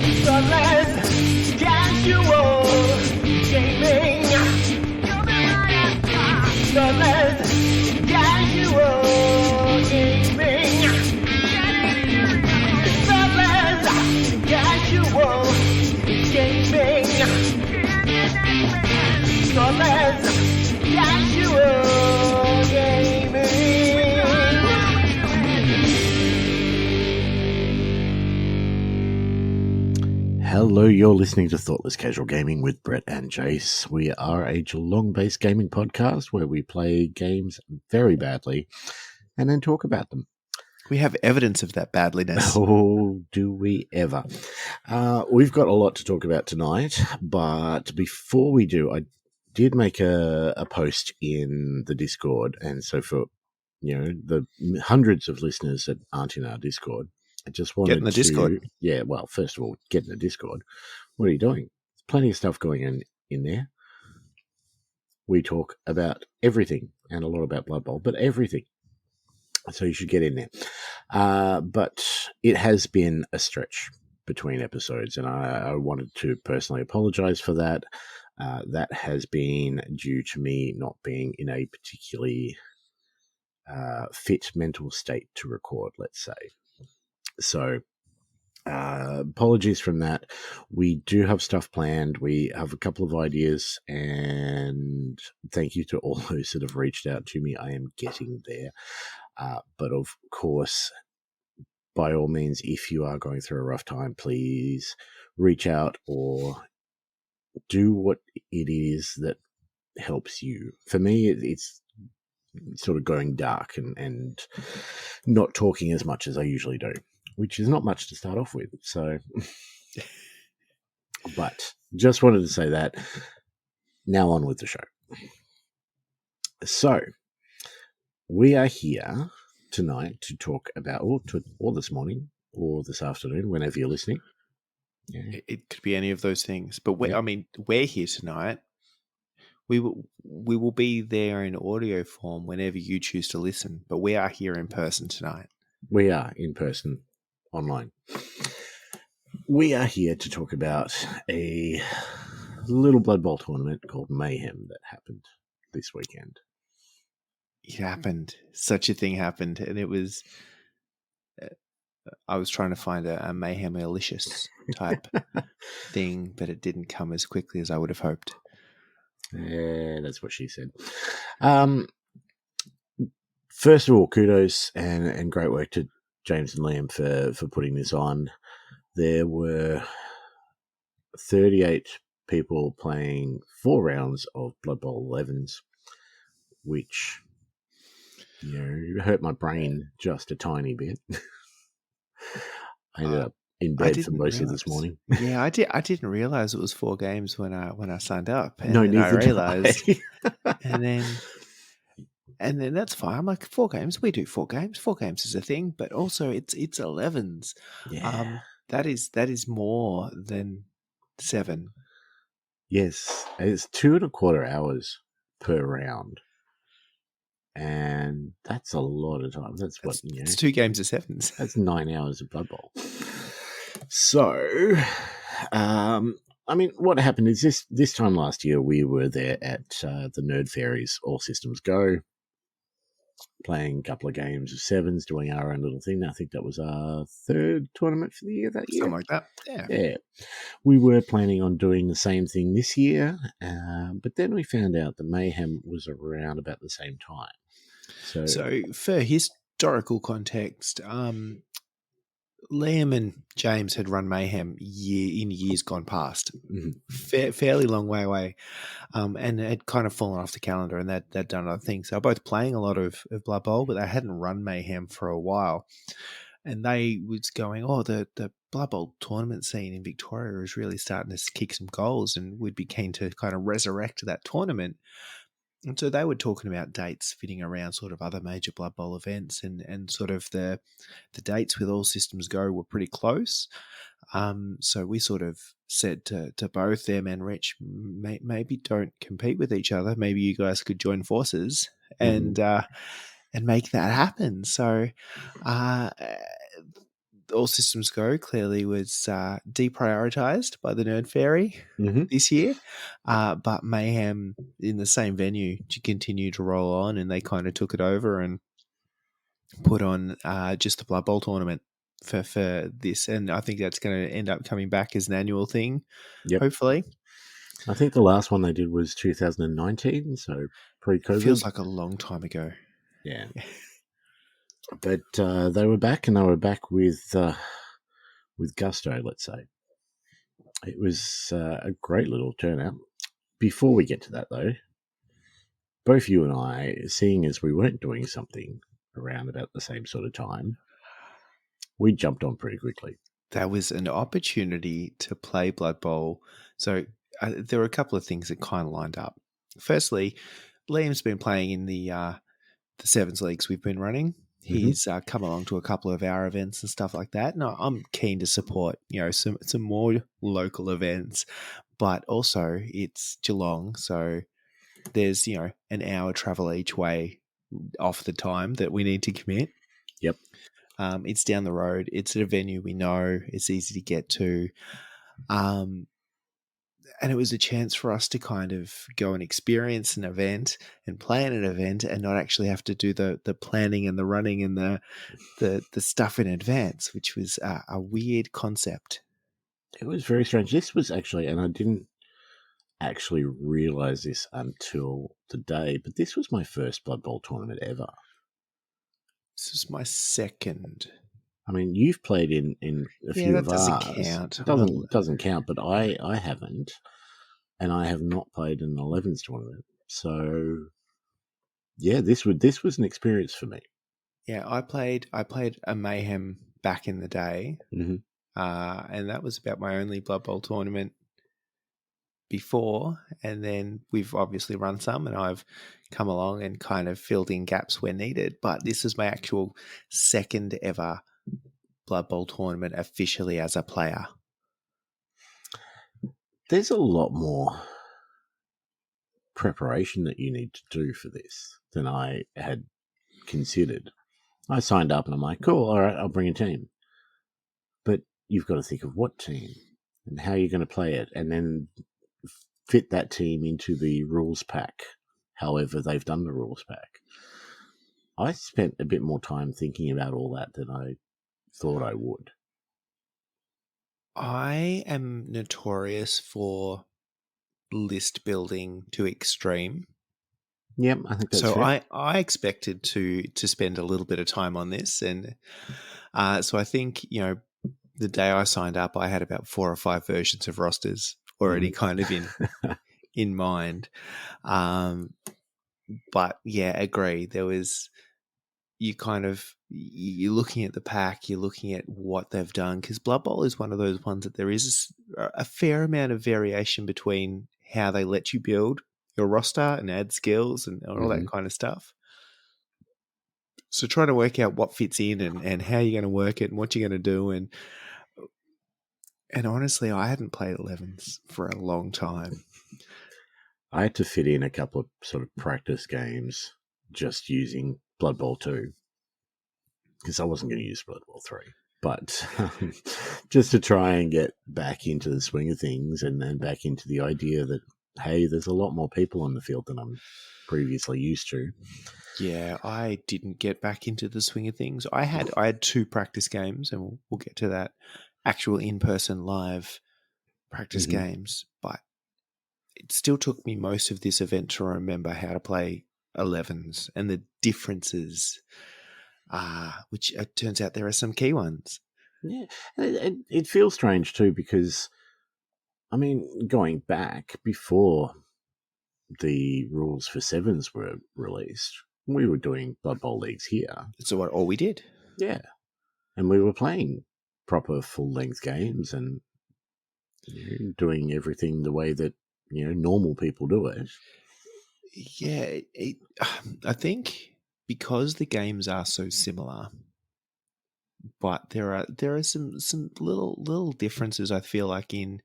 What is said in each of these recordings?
So let's casual gaming. So let's casual gaming. So let's casual gaming. So let's casual gaming. Hello, you're listening to Thoughtless Casual Gaming with Brett and Jace. We are a Geelong-based gaming podcast where we play games very badly and then talk about them. We have evidence of that badliness. Oh, do we ever. We've got a lot to talk about tonight, but before we do, I did make a post in the Discord, and so for the hundreds of listeners that aren't in our Discord, I just wanted Get in the Discord. Yeah, well, first of all, get in the Discord. What are you doing? There's plenty of stuff going on in there. We talk about everything and a lot about Blood Bowl, but everything. So you should get in there. But it has been a stretch between episodes, and I wanted to personally apologize for that. That has been due to me not being in a particularly fit mental state to record, let's say. So apologies from that. We do have stuff planned. We have a couple of ideas, and thank you to all those that have reached out to me. I am getting there. But of course, by all means, if you are going through a rough time, please reach out or do what it is that helps you. For me, it's sort of going dark and not talking as much as I usually do, which is not much to start off with. So, but just wanted to say that. Now on with the show. So, we are here tonight to talk about, or this morning, or this afternoon, whenever you're listening. Yeah. It could be any of those things. But we're here tonight. We will be there in audio form whenever you choose to listen. But we are here in person tonight. We are in person, online. We are here to talk about a little Blood Bowl tournament called Mayhem that happened this weekend. It happened. Such a thing happened. And it was... I was trying to find a Mayhem Malicious type thing, but it didn't come as quickly as I would have hoped. Yeah, that's what she said. First of all, kudos and great work to James and Liam for putting this on. There were 38 people playing 4 rounds of Blood Bowl 11s, which hurt my brain just a tiny bit. I ended up in bed for most of this morning. Yeah, I didn't realize it was 4 games when I signed up. And no, then neither I realized, did I. and then that's fine. I'm like, 4 games. We do 4 games. 4 games is a thing, but also it's 11s. Yeah. That is more than 7. Yes, it's 2.25 hours per round. And that's a lot of time. That's what it's 2 games of 7s. That's 9 hours of Blood Bowl. So, what happened is this time last year we were there at the Nerd Fairies All Systems Go, playing a couple of games of 7s, doing our own little thing. I think that was our 3rd tournament for the year that year. Something like that. Yeah. We were planning on doing the same thing this year, but then we found out the Mayhem was around about the same time. So for historical context, Liam and James had run Mayhem in years gone past, fairly long way away, and had kind of fallen off the calendar, and they'd done other things. They were both playing a lot of Blood Bowl, but they hadn't run Mayhem for a while. And they was going, the Blood Bowl tournament scene in Victoria is really starting to kick some goals, and we'd be keen to kind of resurrect that tournament. And so they were talking about dates fitting around sort of other major Blood Bowl events, and sort of the dates with All Systems Go were pretty close. So we sort of said to both them and Rich, maybe don't compete with each other. Maybe you guys could join forces and make that happen. So All Systems Go clearly was deprioritized by the Nerd Fairy Mm-hmm. this year, but Mayhem in the same venue to continue to roll on, and they kind of took it over and put on just the Blood Bowl tournament for this, and I think that's going to end up coming back as an annual thing, Yep. hopefully. I think the last one they did was 2019, so pre-COVID. Feels like a long time ago. Yeah. But they were back, and they were back with gusto, let's say. It was a great little turnout. Before we get to that, though, both you and I, seeing as we weren't doing something around about the same sort of time, we jumped on pretty quickly. That was an opportunity to play Blood Bowl. So there were a couple of things that kind of lined up. Firstly, Liam's been playing in the Sevens Leagues we've been running. He's come along to a couple of our events and stuff like that. And I'm keen to support, some more local events, but also it's Geelong. So there's, an hour travel each way off the time that we need to commit. Yep. It's down the road. It's at a venue we know. It's easy to get to. And it was a chance for us to kind of go and experience an event and play at an event and not actually have to do the planning and the running and the stuff in advance, which was a weird concept. It was very strange. This was actually, and I didn't actually realize this until today, but this was my first Blood Bowl tournament ever. This is my second. I mean, you've played in a few of ours. Doesn't count. It doesn't count, but I haven't, and I have not played in an 11s tournament. So, yeah, this was an experience for me. Yeah, I played a Mayhem back in the day, and that was about my only Blood Bowl tournament before, and then we've obviously run some, and I've come along and kind of filled in gaps where needed, but this is my actual second ever Blood Bowl tournament officially as a player. There's a lot more preparation that you need to do for this than I had considered. I signed up and I'm like, cool, all right, I'll bring a team. But you've got to think of what team and how you're going to play it, and then fit that team into the rules pack, however they've done the rules pack. I spent a bit more time thinking about all that than I thought I would. I am notorious for list building to extreme. Yep, I think that's so fair. I expected to spend a little bit of time on this, and so I think the day I signed up, I had about 4 or 5 versions of rosters already kind of in mind. But yeah, agree. There was you're looking at the pack, you're looking at what they've done, because Blood Bowl is one of those ones that there is a fair amount of variation between how they let you build your roster and add skills and all that kind of stuff. So trying to work out what fits in and how you're going to work it and what you're going to do. And honestly, I hadn't played 11s for a long time. I had to fit in a couple of sort of practice games just using Blood Bowl 2, because I wasn't going to use Blood Bowl 3. But just to try and get back into the swing of things, and then back into the idea that, hey, there's a lot more people on the field than I'm previously used to. Yeah, I didn't get back into the swing of things. I had 2 practice games, and we'll get to that, actual in-person live practice games, but it still took me most of this event to remember how to play 11s and the differences, which it turns out there are some key ones. Yeah, it feels strange too, because, I mean, going back before the rules for 7s were released, we were doing Blood Bowl leagues here. So all we did. Yeah. And we were playing proper full-length games and doing everything the way that, normal people do it. Yeah, I think because the games are so similar, but there are some little differences, I feel like, in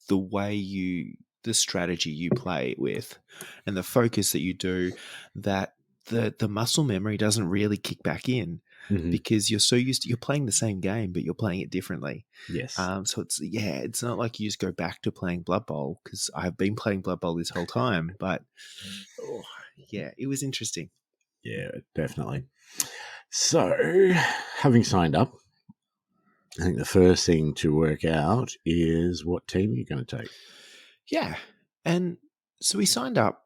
the way the strategy you play with and the focus that you do, that the muscle memory doesn't really kick back in. Mhm. because you're so used to, you're playing the same game, but you're playing it differently. Yes. So it's not like you just go back to playing Blood Bowl, because I've been playing Blood Bowl this whole time, but it was interesting. Yeah, definitely. So, having signed up, I think the first thing to work out is what team you're going to take. Yeah. And so we signed up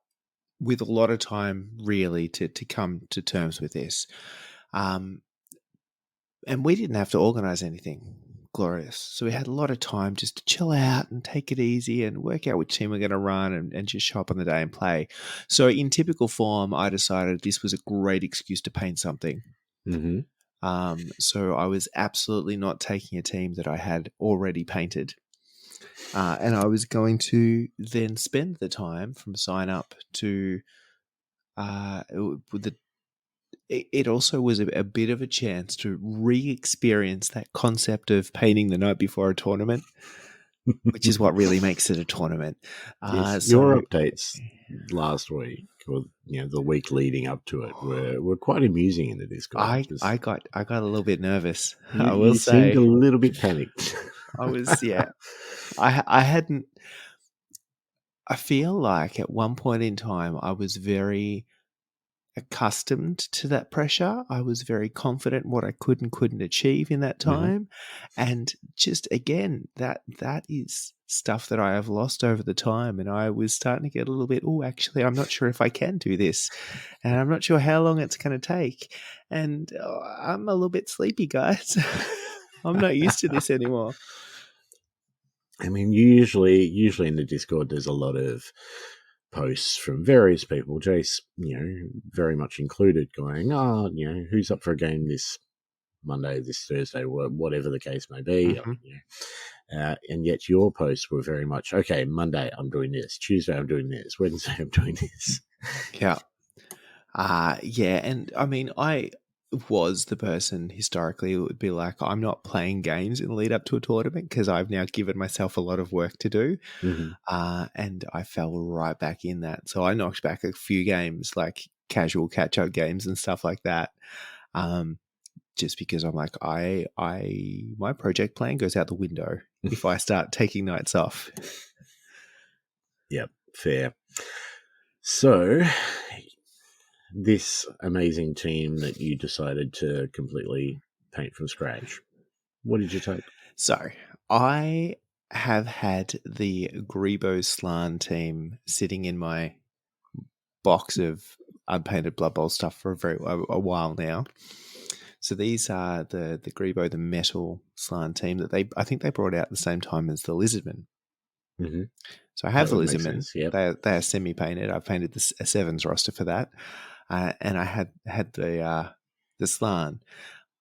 with a lot of time really to come to terms with this. And we didn't have to organize anything glorious. So we had a lot of time just to chill out and take it easy and work out which team we're going to run and just show up on the day and play. So in typical form, I decided this was a great excuse to paint something. Mm-hmm. So I was absolutely not taking a team that I had already painted. And I was going to then spend the time from sign up to it also was a bit of a chance to re-experience that concept of painting the night before a tournament, which is what really makes it a tournament. Yes, So your updates last week, or the week leading up to it, were quite amusing in the Discord. I got a little bit nervous. I You, will you say seemed a little bit panicked. I was I hadn't. I feel like at one point in time I was very accustomed to that pressure. I was very confident in what I could and couldn't achieve in that time. And just again, that is stuff that I have lost over the time. And I was starting to get a little bit, actually, I'm not sure if I can do this. And I'm not sure how long it's going to take. And I'm a little bit sleepy, guys. I'm not used to this anymore. I mean, usually in the Discord, there's a lot of posts from various people, Jace, very much included, going, who's up for a game this Monday, this Thursday, whatever the case may be. And yet your posts were very much, okay, Monday I'm doing this, Tuesday I'm doing this, Wednesday I'm doing this. Yeah. And I mean, I was the person historically who would be like, I'm not playing games in the lead up to a tournament because I've now given myself a lot of work to do. And I fell right back in that. So I knocked back a few games, like casual catch up games and stuff like that. Just because I'm like, my project plan goes out the window if I start taking nights off. Yep, fair. So this amazing team that you decided to completely paint from scratch, what did you take? So I have had the Grebo Slan team sitting in my box of unpainted Blood Bowl stuff for a while now. So these are the Grebo, the metal Slan team that I think they brought out at the same time as the Lizardmen. So I have the Lizardmen. Yep. They are semi-painted. I painted a sevens roster for that. And I had the Slan.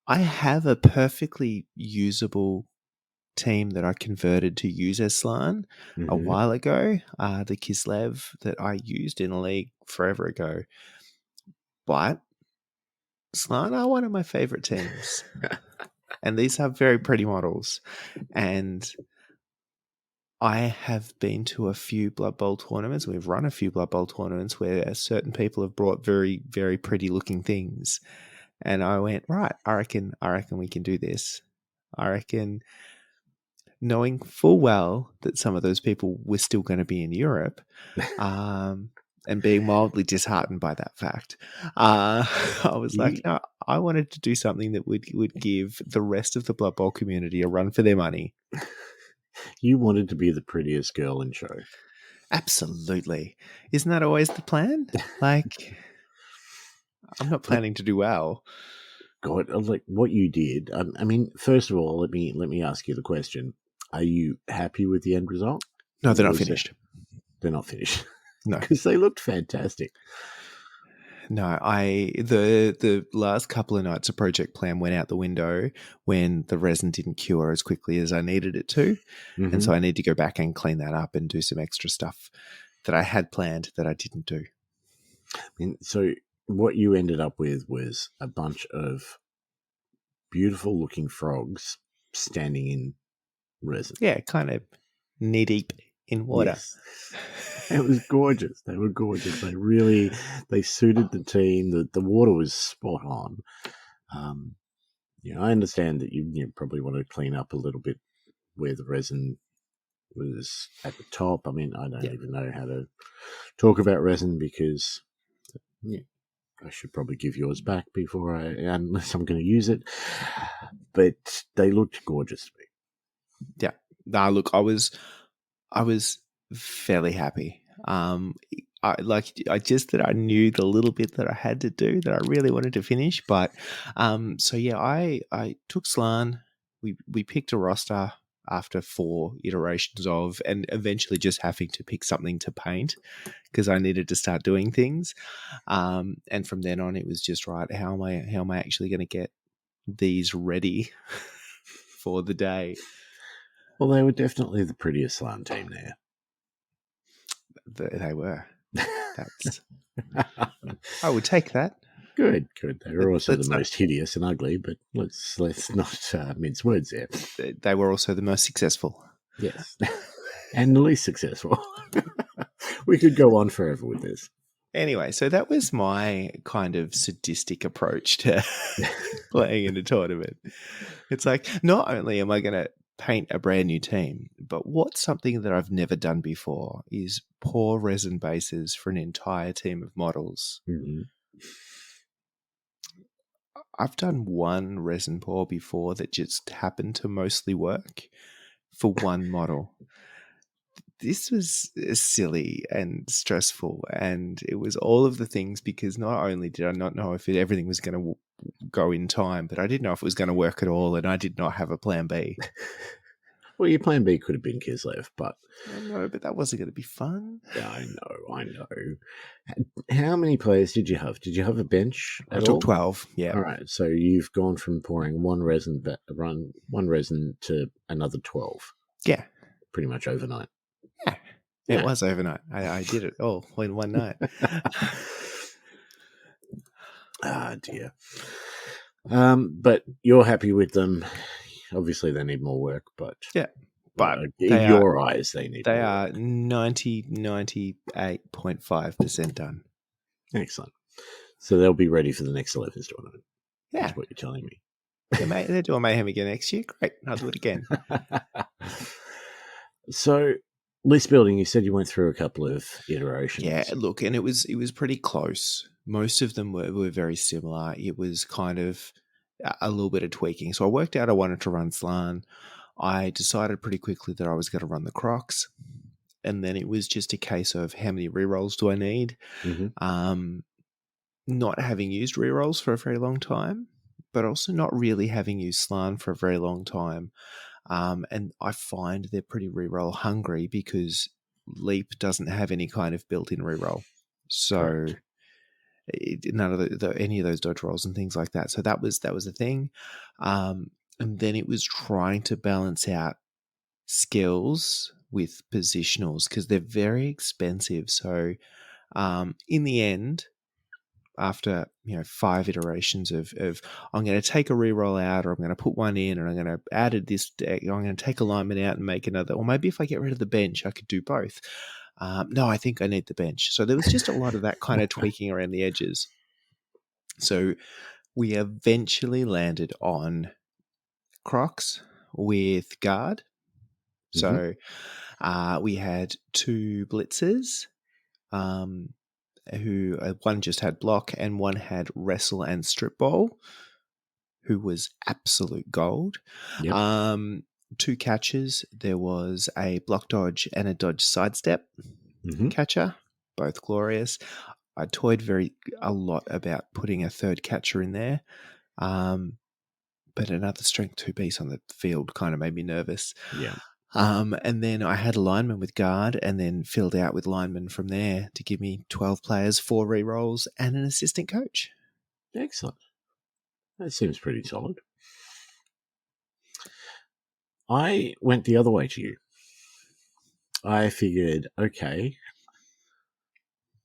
I have a perfectly usable team that I converted to use as Slan a while ago, the Kislev that I used in a league forever ago. But Slan are one of my favorite teams. And these have very pretty models. And I have been to a few Blood Bowl tournaments. We've run a few Blood Bowl tournaments where certain people have brought very, very pretty looking things. And I went, right, I reckon we can do this. I reckon, knowing full well that some of those people were still going to be in Europe, and being mildly disheartened by that fact, I was like, no, I wanted to do something that would give the rest of the Blood Bowl community a run for their money. You wanted to be the prettiest girl in show. Absolutely. Isn't that always the plan? Like, I'm not planning to do well. God, like what you did. I mean, first of all, let me ask you the question: are you happy with the end result? No, they're not finished. They're not finished. No, because they looked fantastic. No, the last couple of nights, a project plan went out the window when the resin didn't cure as quickly as I needed it to. And so I need to go back and clean that up and do some extra stuff that I had planned that I didn't do. And so what you ended up with was a bunch of beautiful looking frogs standing in resin. Yeah, kind of knee deep in water. Yes. It was gorgeous. They were gorgeous. They suited the team. The water was spot on. I understand that you probably want to clean up a little bit where the resin was at the top. I mean, I don't even know how to talk about resin because I should probably give yours back before unless I'm going to use it. But they looked gorgeous to me. Yeah. Nah, look, I was fairly happy. I knew the little bit that I had to do that I really wanted to finish. But so yeah, I took Slan. We picked a roster after 4 iterations of, and eventually just having to pick something to paint because I needed to start doing things. And from then on, it was just right. How am I actually going to get these ready for the day? Well, they were definitely the prettiest Slan team there. They were. I would take that. Good. They were also the most hideous and ugly, but let's not mince words there. They were also the most successful. Yes, and the least successful. We could go on forever with this. Anyway, so that was my kind of sadistic approach to playing in a tournament. It's like, not only am I going to paint a brand new team, but what's something that I've never done before is pour resin bases for an entire team of models. Mm-hmm. I've done one resin pour before that just happened to mostly work for one model. This was silly and stressful, and it was all of the things because not only did I not know if everything was going to go in time, but I didn't know if it was going to work at all, and I did not have a plan B. Well, your plan B could have been Kislev, but... I know, but that wasn't going to be fun. I know. How many players did you have? Did you have a bench I took 12, yeah. All right, so you've gone from pouring one resin to another 12. Yeah. Pretty much overnight. Yeah. It was overnight. I did it all in one night. Ah, dear. But you're happy with them. Obviously, they need more work, but yeah, but in your eyes, they need. They are 98.5% done. Excellent. So they'll be ready for the next 11s tournament. Yeah, that's what you're telling me. They're doing Mayhem again next year. Great, I'll do it again. So, list building. You said you went through a couple of iterations. Yeah, look, and it was pretty close. Most of them were very similar. It was kind of a little bit of tweaking. So I worked out I wanted to run Slan. I decided pretty quickly that I was going to run the Crocs. And then it was just a case of how many rerolls do I need? Mm-hmm. Not having used rerolls for a very long time, but also not really having used Slan for a very long time. And I find they're pretty reroll hungry because Leap doesn't have any kind of built-in reroll. So none of any of those dodge rolls and things like that. So that was a thing. And then it was trying to balance out skills with positionals because they're very expensive. So in the end, after 5 iterations of I'm going to take a reroll out, or I'm going to put one in, and I'm going to add this deck. I'm going to take alignment out and make another. Or maybe if I get rid of the bench, I could do both. No, I think I need the bench. So there was just a lot of that kind of tweaking around the edges. So we eventually landed on Crocs with guard. So we had 2 blitzers. Who one just had block and one had wrestle and strip ball, who was absolute gold. Yep. 2 catchers. There was a block dodge and a dodge sidestep catcher, both glorious. I toyed a lot about putting a 3rd catcher in there, but another strength 2 beast on the field kind of made me nervous. Yeah. And then I had a lineman with guard and then filled out with linemen from there to give me 12 players, 4 rerolls, and an assistant coach. Excellent. That seems pretty solid. I went the other way to you. I figured, okay,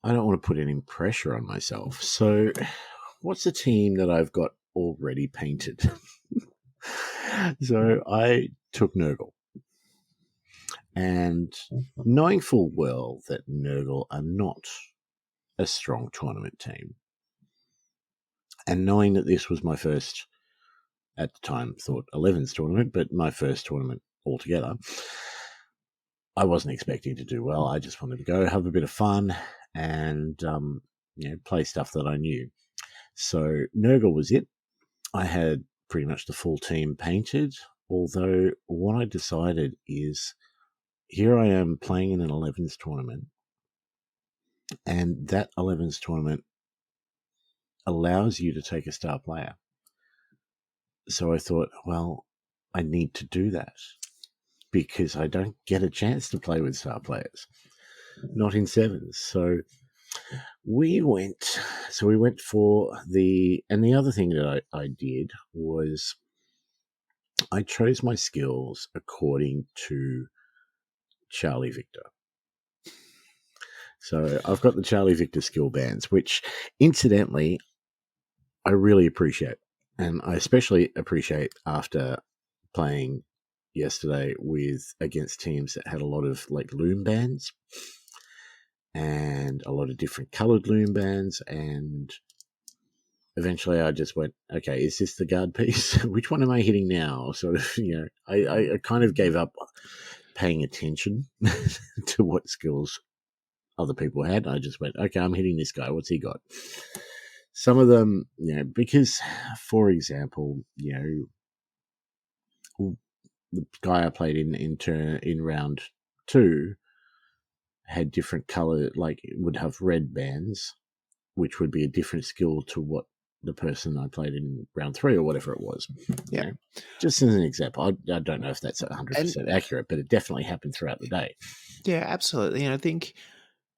I don't want to put any pressure on myself. So what's a team that I've got already painted? So I took Nurgle. And knowing full well that Nurgle are not a strong tournament team, and knowing that this was my first at the time thought 11s tournament, but my first tournament altogether. I wasn't expecting to do well. I just wanted to go have a bit of fun and play stuff that I knew. So Nurgle was it. I had pretty much the full team painted, although what I decided is here I am playing in an 11s tournament, and that 11s tournament allows you to take a star player. So I thought, well, I need to do that because I don't get a chance to play with star players, not in sevens. So we went for and the other thing that I did was I chose my skills according to Charlie Victor. So I've got the Charlie Victor skill bands, which incidentally, I really appreciate. And I especially appreciate after playing yesterday against teams that had a lot of like loom bands and a lot of different colored loom bands. And eventually I just went, okay, is this the guard piece? Which one am I hitting now? Sort of, I kind of gave up paying attention to what skills other people had. I just went, okay, I'm hitting this guy. What's he got? Some of them, because, for example, the guy I played in round 2 had different color, like would have red bands, which would be a different skill to what the person I played in round 3 or whatever it was. Yeah. Just as an example, I don't know if that's 100% accurate, but it definitely happened throughout the day. Yeah, absolutely. And I think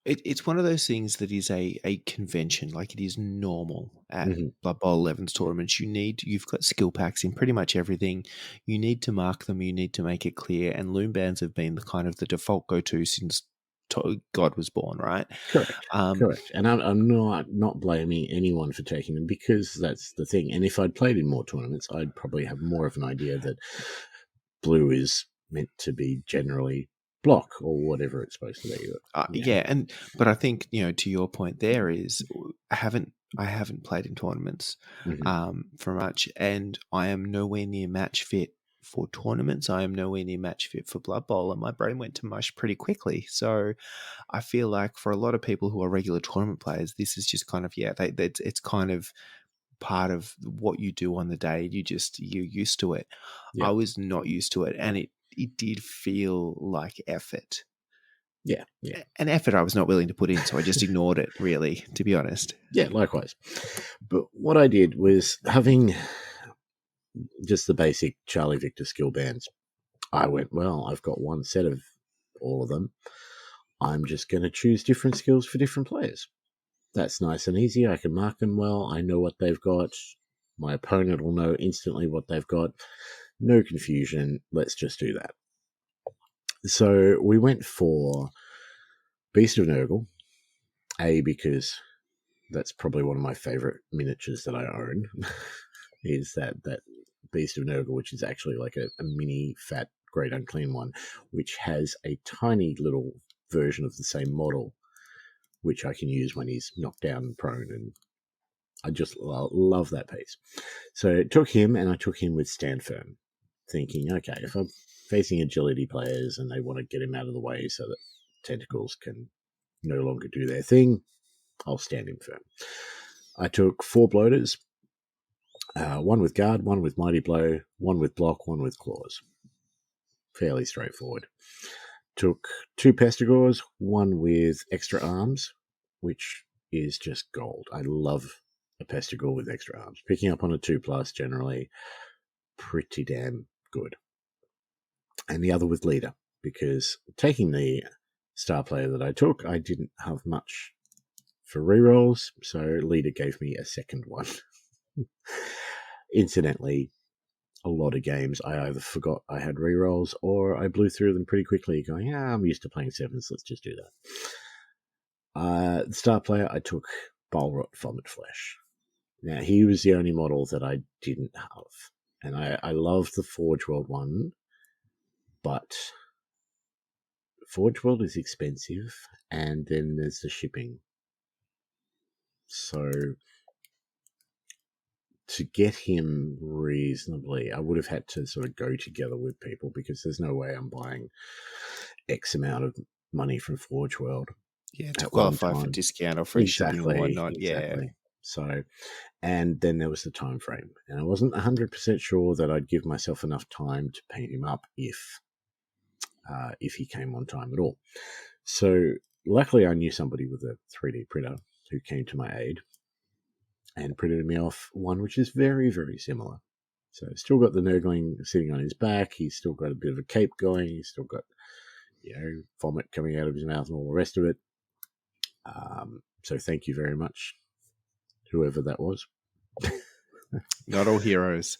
it's one of those things that is a convention, like it is normal at Blood Bowl 11's tournaments. You've got skill packs in pretty much everything. You need to mark them. You need to make it clear. And loom bands have been the kind of the default go-to since God was born, right? Correct. Correct. And I'm not blaming anyone for taking them because that's the thing. And if I'd played in more tournaments, I'd probably have more of an idea that blue is meant to be generally block or whatever it's supposed to be. But I think to your point there is I haven't played in tournaments for much, and I am nowhere near match fit for tournaments. I am nowhere near match fit for Blood Bowl, and my brain went to mush pretty quickly. So I feel like for a lot of people who are regular tournament players, this is just kind of it's kind of part of what you do on the day. You're used to it. I was not used to it, and it did feel like effort. Yeah. An effort I was not willing to put in, so I just ignored it, really, to be honest. Yeah, likewise. But what I did was having just the basic Charlie Victor skill bands. I went, well, I've got one set of all of them. I'm just going to choose different skills for different players. That's nice and easy. I can mark them well. I know what they've got. My opponent will know instantly what they've got. No confusion. Let's just do that. So we went for Beast of Nurgle, because that's probably one of my favorite miniatures that I own, is that Beast of Nurgle, which is actually like a mini fat Great Unclean one, which has a tiny little version of the same model, which I can use when he's knocked down and prone, and I just love that piece. So I took him, and I took him with Stand Firm, thinking, okay, if I'm facing agility players and they want to get him out of the way so that tentacles can no longer do their thing, I'll stand him firm. I took 4 bloaters, one with guard, one with mighty blow, one with block, one with claws. Fairly straightforward. Took 2 pestigores, one with extra arms, which is just gold. I love a pestigore with extra arms. Picking up on a 2+ generally pretty damn good. And the other with leader, because taking the star player that I took, I didn't have much for rerolls, so leader gave me a second one. Incidentally, a lot of games I either forgot I had rerolls or I blew through them pretty quickly, going, I'm used to playing 7s, let's just do that. The star player, I took Balrot Vomit Flesh. Now, he was the only model that I didn't have, and I love the Forge World one, but Forge World is expensive, and then there's the shipping. So to get him reasonably, I would have had to sort of go together with people because there's no way I'm buying X amount of money from Forge World. Yeah, to at one qualify for time. discount or free shipping or whatnot. Exactly. So, and then there was the time frame, and I wasn't 100% sure that I'd give myself enough time to paint him up if he came on time at all. So, luckily, I knew somebody with a 3D printer who came to my aid and printed me off one which is very, very similar. So, still got the Nurgling sitting on his back. He's still got a bit of a cape going. He's still got, vomit coming out of his mouth and all the rest of it. So thank you very much, whoever that was. Not all heroes.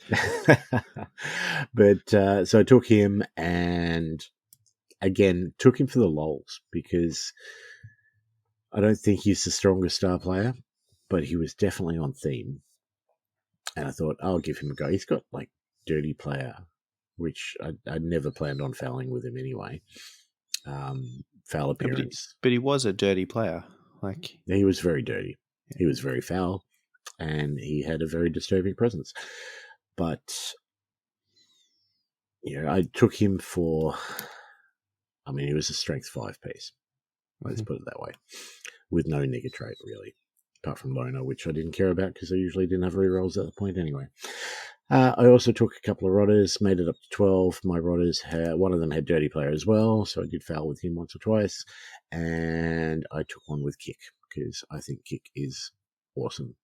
But so I took him and again took him for the lols because I don't think he's the strongest star player, but he was definitely on theme. And I thought, I'll give him a go. He's got like dirty player, which I never planned on fouling with him anyway. Foul appearance. But he was a dirty player. Like, he was very dirty. He was very foul, and he had a very disturbing presence. But I took him for. I mean, he was a strength 5 piece. Let's put it that way, with no nigger trait really, apart from Loner, which I didn't care about because I usually didn't have rerolls at the point anyway. I also took a couple of rodders, made it up to 12. My rodders one of them had dirty player as well, so I did foul with him once or twice. And I took one with Kick because I think Kick is awesome.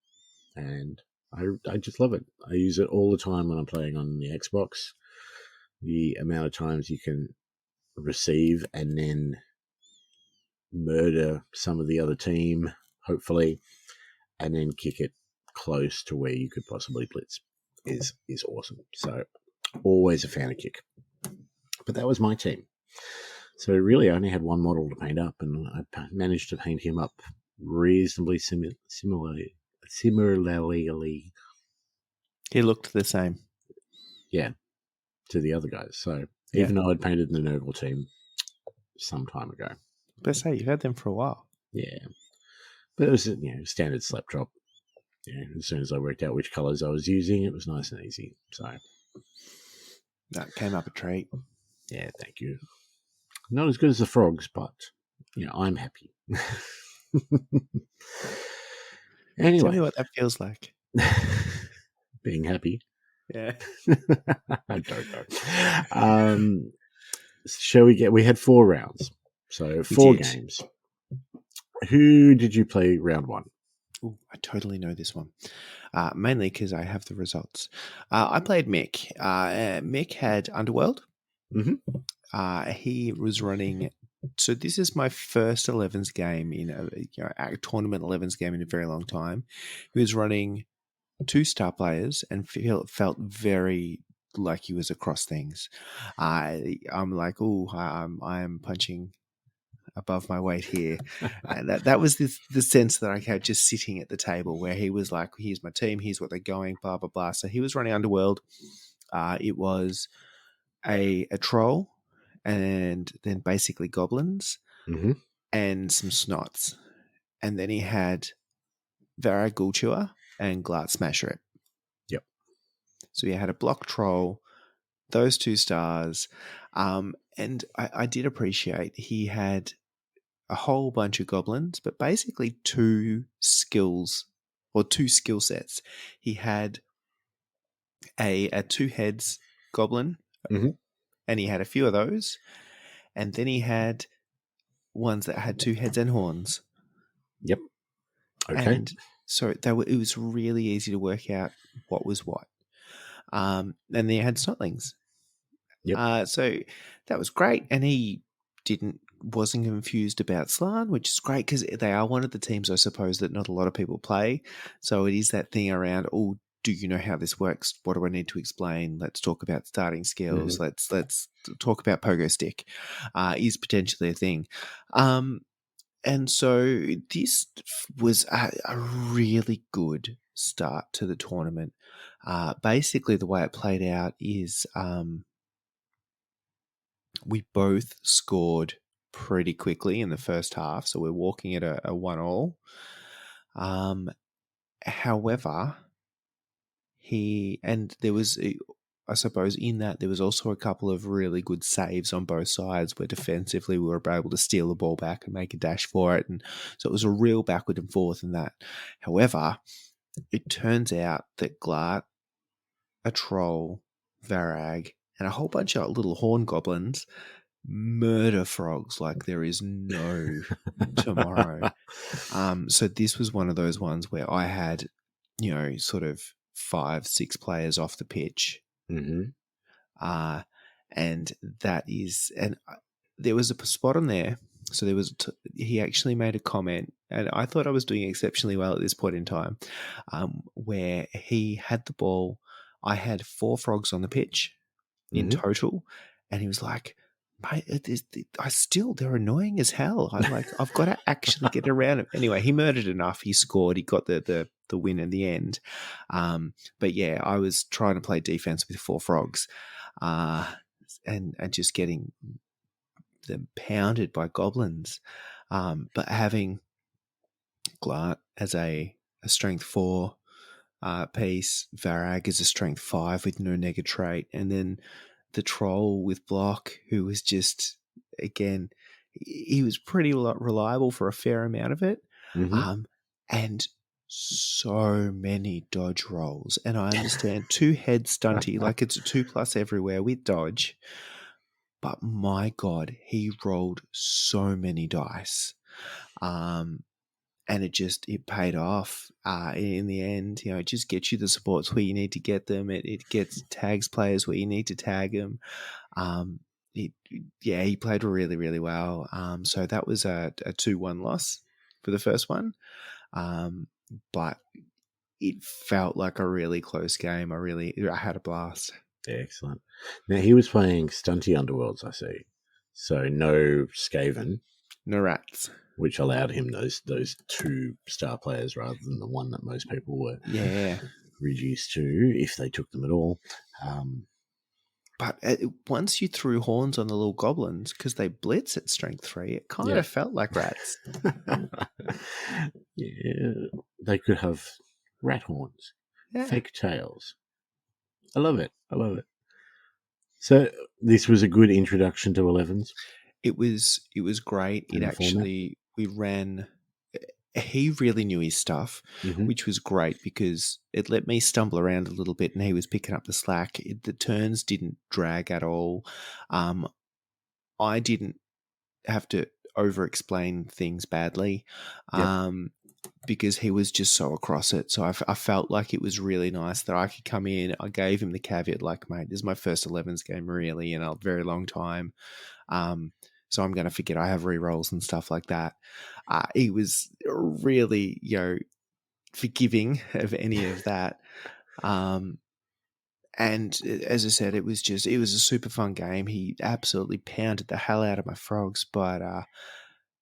And I just love it. I use it all the time when I'm playing on the Xbox. The amount of times you can receive and then murder some of the other team, hopefully, and then kick it close to where you could possibly blitz is awesome. So always a fan of Kick. But that was my team. So really I only had one model to paint up, and I managed to paint him up reasonably similarly. he looked the same. Yeah, to the other guys. So even though I'd painted the Nurgle team some time ago. But say, you've had them for a while. Yeah. But it was standard slap drop. As soon as I worked out which colours I was using, it was nice and easy. So That came up a treat. Yeah, thank you. Not as good as the frogs, but I'm happy. Anyway, Tell me what that feels like. Being happy. Yeah. I don't know. Shall we we had 4 rounds. So 4 games. Who did you play round 1? Ooh, I totally know this one. Mainly because I have the results. I played Mick. Mick had Underworld. Mm-hmm. He was running. So this is my first 11s game in a tournament 11s game in a very long time. He was running 2 star players and felt very like he was across things. I'm like, I am punching above my weight here. And that was the sense that I had just sitting at the table, where he was like, here's my team, here's what they're going, blah, blah, blah. So he was running Underworld. It was a troll, and then basically goblins, and some snots. And then he had Varag Gulchewer and Glart Smasher. Yep. So he had a block troll, those 2 stars. And I did appreciate he had a whole bunch of goblins, but basically 2 skills or 2 skill sets. He had a 2 heads goblin, and he had a few of those. And then he had ones that had 2 heads and horns. Yep. Okay. And so it was really easy to work out what was what. And then he had snotlings. Yep. So that was great. And he wasn't confused about Slan, which is great because they are one of the teams, I suppose, that not a lot of people play. So it is that thing around, do you know how this works? What do I need to explain? Let's talk about starting skills. Let's talk about pogo stick. Is potentially a thing. And so this was a really good start to the tournament. Basically, the way it played out is we both scored pretty quickly in the first half, so we're walking at a 1-1. However, there was, I suppose, in that there was also a couple of really good saves on both sides where defensively we were able to steal the ball back and make a dash for it, and so it was a real backward and forth in that. However, it turns out that Glart, a troll, Varag, and a whole bunch of little horn goblins murder frogs like there is no tomorrow. So this was one of those ones where I had, sort of 5-6 players off the pitch. Mm-hmm. And there was a spot on there. So there was, he actually made a comment, and I thought I was doing exceptionally well at this point in time, where he had the ball. I had 4 frogs on the pitch in total, and he was like, mate, they're annoying as hell. I'm like, I've got to actually get around it. Anyway, he murdered enough. He scored. He got the win in the end. But yeah, I was trying to play defense with 4 frogs, and just getting them pounded by goblins. But having Glart as a strength 4 piece, Varag is a strength 5 with no nega trait, and then the troll with block, who was just, again, he was pretty reliable for a fair amount of it. And so many dodge rolls. And I understand 2 head stunty, like it's a 2+ everywhere with dodge. But my God, he rolled so many dice. And it paid off in the end. It just gets you the supports where you need to get them. It gets tags players where you need to tag them. He played really, really well. So that was a 2-1 loss for the first one. But it felt like a really close game. I had a blast. Excellent. Now, he was playing Stunty Underworlds, I see. So no Skaven. No rats. Which allowed him those 2 star players rather than the one that most people were reduced to, if they took them at all. But once you threw horns on the little goblins, because they blitz at strength 3, it kind of felt like rats. Yeah, they could have rat horns, fake tails. I love it. So this was a good introduction to 11s. It was great. We ran. He really knew his stuff, which was great because it let me stumble around a little bit, and he was picking up the slack. The turns didn't drag at all. I didn't have to over-explain things badly because he was just so across it. So I felt like it was really nice that I could come in. I gave him the caveat, like, mate, this is my first 11s game really in a very long time. So I'm going to forget I have rerolls and stuff like that. He was really, forgiving of any of that. And as I said, it was a super fun game. He absolutely pounded the hell out of my frogs. But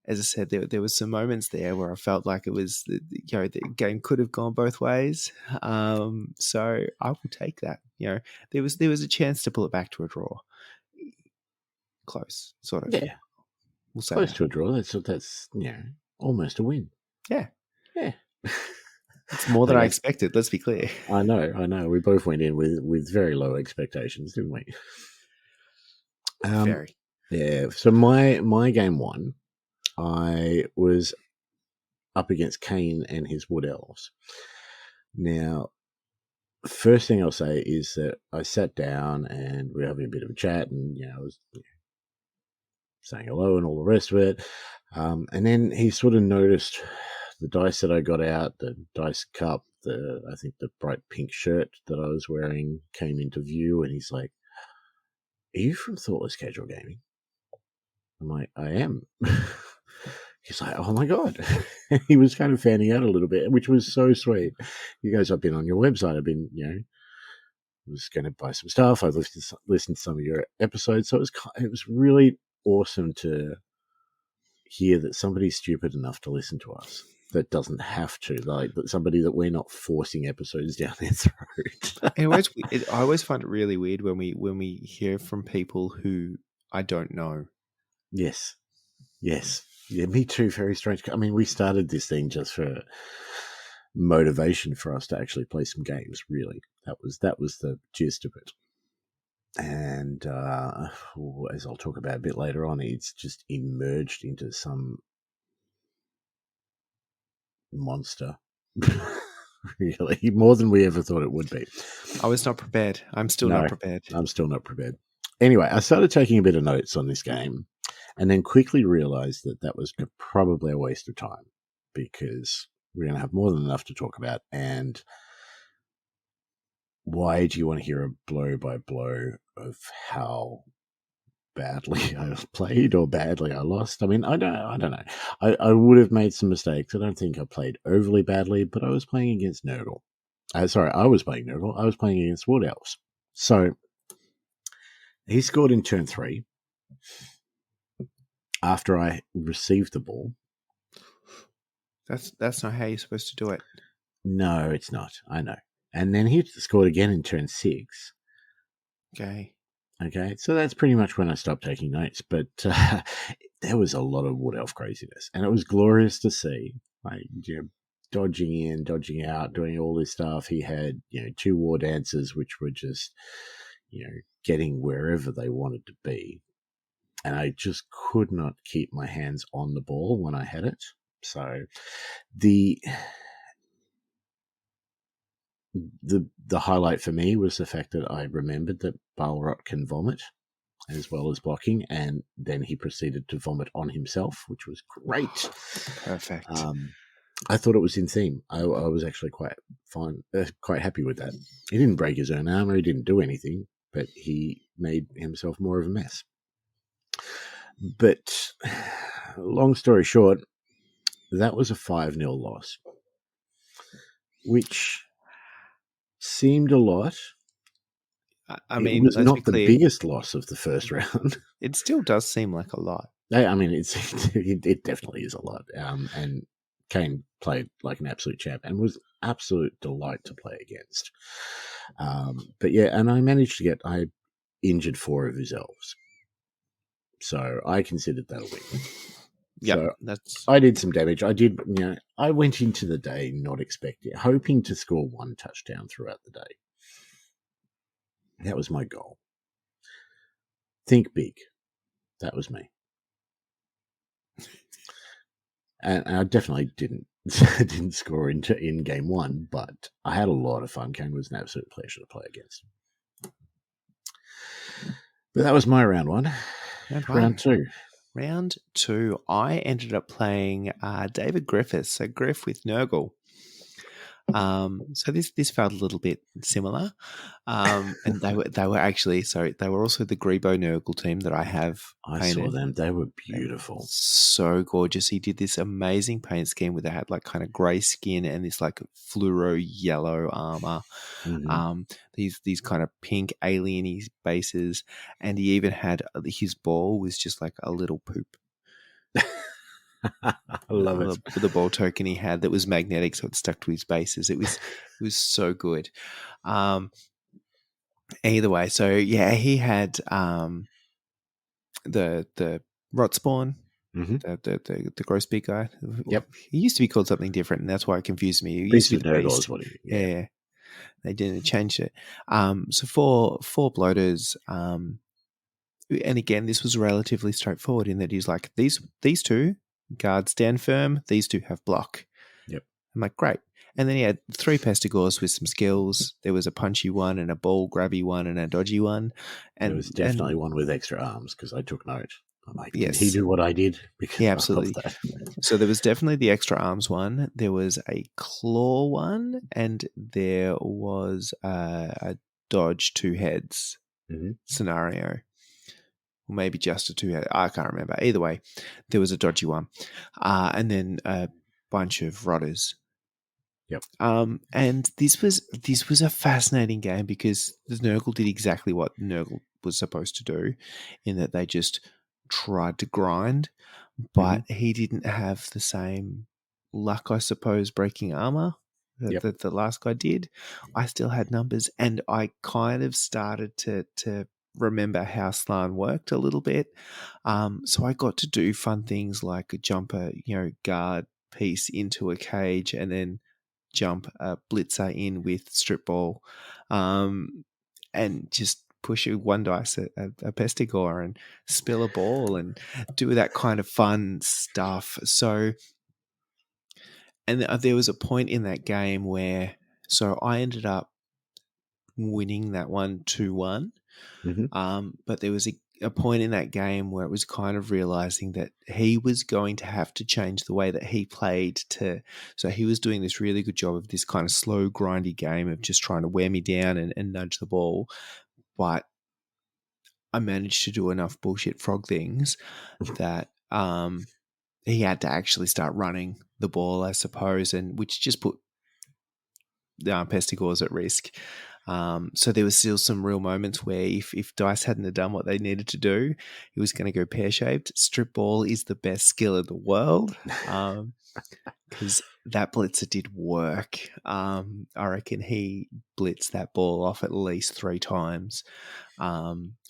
as I said, there was some moments there where I felt like it was, the game could have gone both ways. So I will take that. There was a chance to pull it back to a draw. Close, sort of. Yeah. We'll say close that. to a draw. That's almost a win. Yeah. Yeah. It's more than I expected, let's be clear. I know. We both went in with very low expectations, didn't we? Very. Yeah. So my game 1, I was up against Kane and his Wood Elves. Now, first thing I'll say is that I sat down and we were having a bit of a chat, and I was saying hello and all the rest of it. And then he sort of noticed the dice that I got out, the dice cup, I think the bright pink shirt that I was wearing came into view, and he's like, "Are you from Thoughtless Casual Gaming?" I'm like, "I am." He's like, "Oh my God." He was kind of fanning out a little bit, which was so sweet. He goes, "I've been on your website. I've been, was going to buy some stuff. I've listened to some of your episodes." So it was really awesome to hear that somebody's stupid enough to listen to us that doesn't have to, like, that somebody that we're not forcing episodes down their throat. I always find it really weird when we hear from people who I don't know. Yes. Yeah, me too. Very strange. I mean, we started this thing just for motivation for us to actually play some games. Really, that was the gist of it. And as I'll talk about a bit later on, it's just emerged into some monster. Really, more than we ever thought it would be. I was not prepared. I'm still No, not prepared. I'm still not prepared. Anyway, I started taking a bit of notes on this game and then quickly realized that was probably a waste of time because we're going to have more than enough to talk about. And why do you want to hear a blow by blow of how badly I played or badly I lost? I mean, I don't know. I would have made some mistakes. I don't think I played overly badly, but I was playing against Nurgle. I was playing Nurgle. I was playing against Wood Elves. So he scored in turn 3 after I received the ball. That's not how you're supposed to do it. No, it's not. I know. And then he scored again in turn 6. Okay. So that's pretty much when I stopped taking notes. But there was a lot of Wood Elf craziness, and it was glorious to see. Like, dodging in, dodging out, doing all this stuff. He had 2 war dancers, which were just getting wherever they wanted to be, and I just could not keep my hands on the ball when I had it. So the highlight for me was the fact that I remembered that Balrog can vomit as well as blocking, and then he proceeded to vomit on himself, which was great. Perfect. I thought it was in theme. I was actually quite happy with that. He didn't break his own armor, he didn't do anything, but he made himself more of a mess. But long story short, that was a 5-0 loss, which seemed a lot. I mean, it was let's not be the clear. biggest loss of the first round. It still does seem like a lot. I mean, it definitely is a lot. And Kane played like an absolute champ and was absolute delight to play against. But yeah, and I injured 4 of his elves. So I considered that a win. Yeah, so I did some damage. I did, I went into the day not hoping to score 1 touchdown throughout the day. That was my goal. Think big. That was me. And I definitely didn't score in game 1, but I had a lot of fun. Kane was an absolute pleasure to play against. But that was my round 1. Round 2. Round 2, I ended up playing David Griffiths, so Griff with Nurgle. So this felt a little bit similar, and they were actually they were also the Grebo Nurgle team that I have. I saw them; they were beautiful, so gorgeous. He did this amazing paint scheme where they had like kind of grey skin and this like fluoro yellow armor. Mm-hmm. These kind of pink alien-y bases, and he even had his ball was just like a little poop. I love it. The ball token he had that was magnetic, so it stuck to his bases. It was so good. Either way, so yeah, he had the rot spawn, mm-hmm. the grosbeak guy. Yep, he used to be called something different, and that's why it confused me. He Beast used to be the Beast. Yeah, they didn't change it. So four bloaters. And again, this was relatively straightforward in that he's like these 2 guards stand firm, these 2 have block. Yep. I'm like, great. And then he had 3 pestigores with some skills. There was a punchy one and a ball grabby one and a dodgy one. And there was definitely one with extra arms because I took note. I'm like, yes. Did he do what I did? Because yeah, absolutely. I love that. So there was definitely the extra arms one. There was a claw one, and there was a dodge 2 heads scenario. Or maybe just a 2 head. I can't remember. Either way, there was a dodgy one. And then a bunch of rotters. Yep. And this was a fascinating game because the Nurgle did exactly what Nurgle was supposed to do, in that they just tried to grind, but he didn't have the same luck, I suppose, breaking armor that the last guy did. I still had numbers, and I kind of started to remember how Slann worked a little bit. So I got to do fun things like jump a guard piece into a cage and then jump a blitzer in with strip ball, and just push one dice at a pestigore and spill a ball and do that kind of fun stuff. So, and there was a point in that game where, so I ended up winning that one 2-1. But there was a point in that game where it was kind of realizing that he was going to have to change the way that he played so he was doing this really good job of this kind of slow, grindy game of just trying to wear me down and nudge the ball. But I managed to do enough bullshit frog things that he had to actually start running the ball, I suppose, and which just put pestigores at risk. So there was still some real moments where if dice hadn't have done what they needed to do, he was going to go pear-shaped. Strip ball is the best skill in the world, because that blitzer did work. I reckon he blitzed that ball off at least 3 times,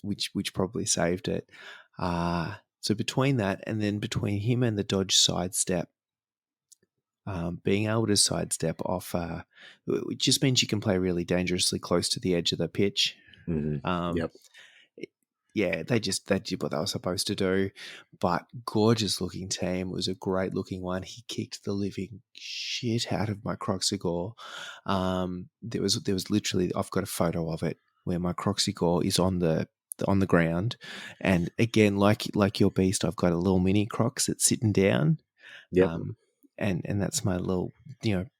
which probably saved it. So between that and then between him and the dodge sidestep, being able to sidestep off, it just means you can play really dangerously close to the edge of the pitch. Yep. Yeah, they did what they were supposed to do. But gorgeous looking team. It was a great looking one. He kicked the living shit out of my Croxigore. There was literally, I've got a photo of it where my Croxigore is on the ground, and again, like your beast, I've got a little mini Crocs that's sitting down. Yep. And that's my little,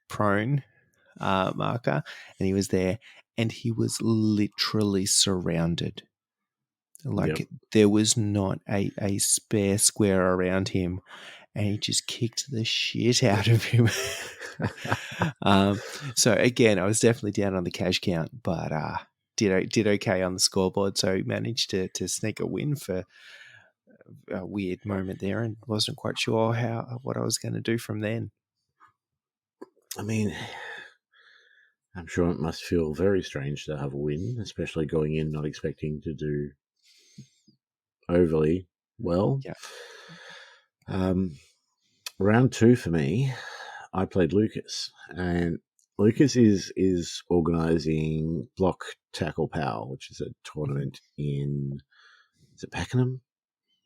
prone marker. And he was there, and he was literally surrounded. Like, there was not a spare square around him, and he just kicked the shit out of him. So again, I was definitely down on the cash count, but did okay on the scoreboard. So managed to sneak a win for a weird moment there, and wasn't quite sure what I was going to do from then. I mean, I'm sure it must feel very strange to have a win, especially going in not expecting to do overly well. Yeah. Round 2 for me, I played Lucas, and Lucas is organising Block Tackle Power, which is a tournament in, is it Pakenham?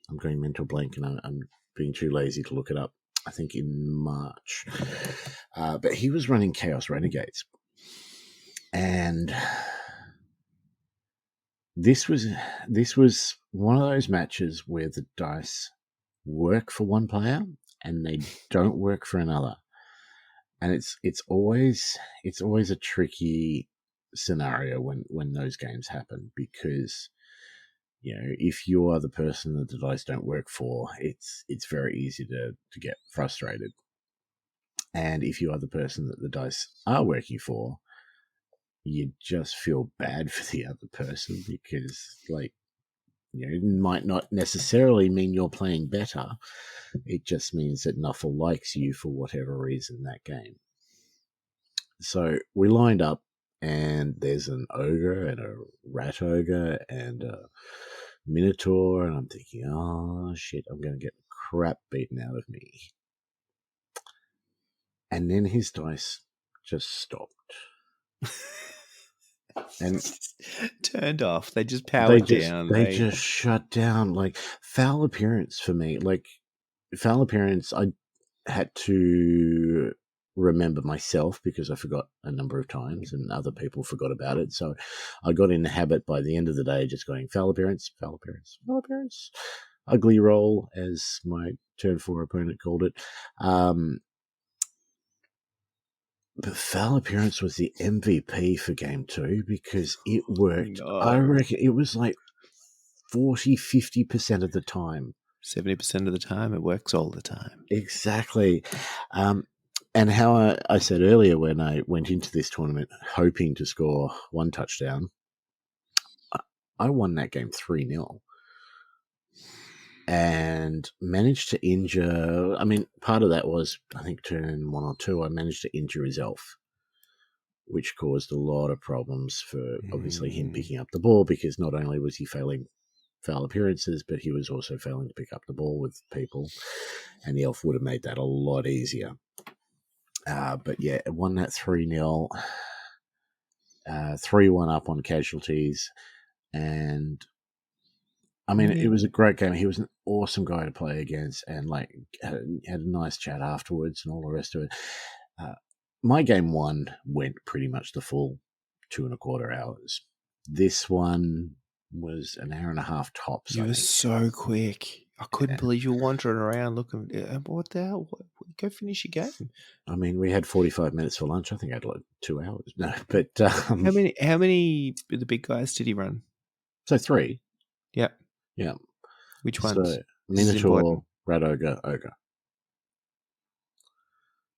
I'm going mental blank, and I'm being too lazy to look it up. I think in March. But he was running Chaos Renegades. And this was one of those matches where the dice work for one player and they don't work for another. And it's always a tricky scenario when those games happen, because if you are the person that the dice don't work for, it's very easy to get frustrated. And if you are the person that the dice are working for, you just feel bad for the other person, because it might not necessarily mean you're playing better. It just means that Nuffle likes you for whatever reason that game. So we lined up, and there's an ogre and a rat ogre and a minotaur, and I'm thinking, oh shit, I'm going to get the crap beaten out of me. And then his dice just stopped. And turned off. They just powered down. They just shut down. Like, foul appearance for me. Like, foul appearance, I had to remember myself because I forgot a number of times and other people forgot about it. So I got in the habit by the end of the day just going foul appearance, foul appearance, foul appearance. Ugly roll, as my turn 4 opponent called it. But foul appearance was the MVP for game 2 because it worked. No. I reckon it was like 40-50% of the time. 70% of the time, it works all the time. Exactly. And how I said earlier, when I went into this tournament hoping to score 1 touchdown, I won that game 3-0. And managed to injure, I mean, part of that was, I think, turn 1 or 2, I managed to injure his elf, which caused a lot of problems for, obviously, him picking up the ball, because not only was he failing foul appearances, but he was also failing to pick up the ball with people, and the elf would have made that a lot easier. But yeah, it won that 3-0, 3-1 up on casualties. And I mean, it was a great game. He was an awesome guy to play against, and like had a nice chat afterwards and all the rest of it. My game 1 went pretty much the full 2.25 hours. This one was an hour and a half tops. You I were think. so quick. I couldn't believe you were wandering around looking. What the hell? Go finish your game. I mean, we had 45 minutes for lunch. I think I had like 2 hours. No, but How many of the big guys did he run? So 3. Yeah. Yeah. Which ones? So Minotaur, Rat Ogre, Ogre.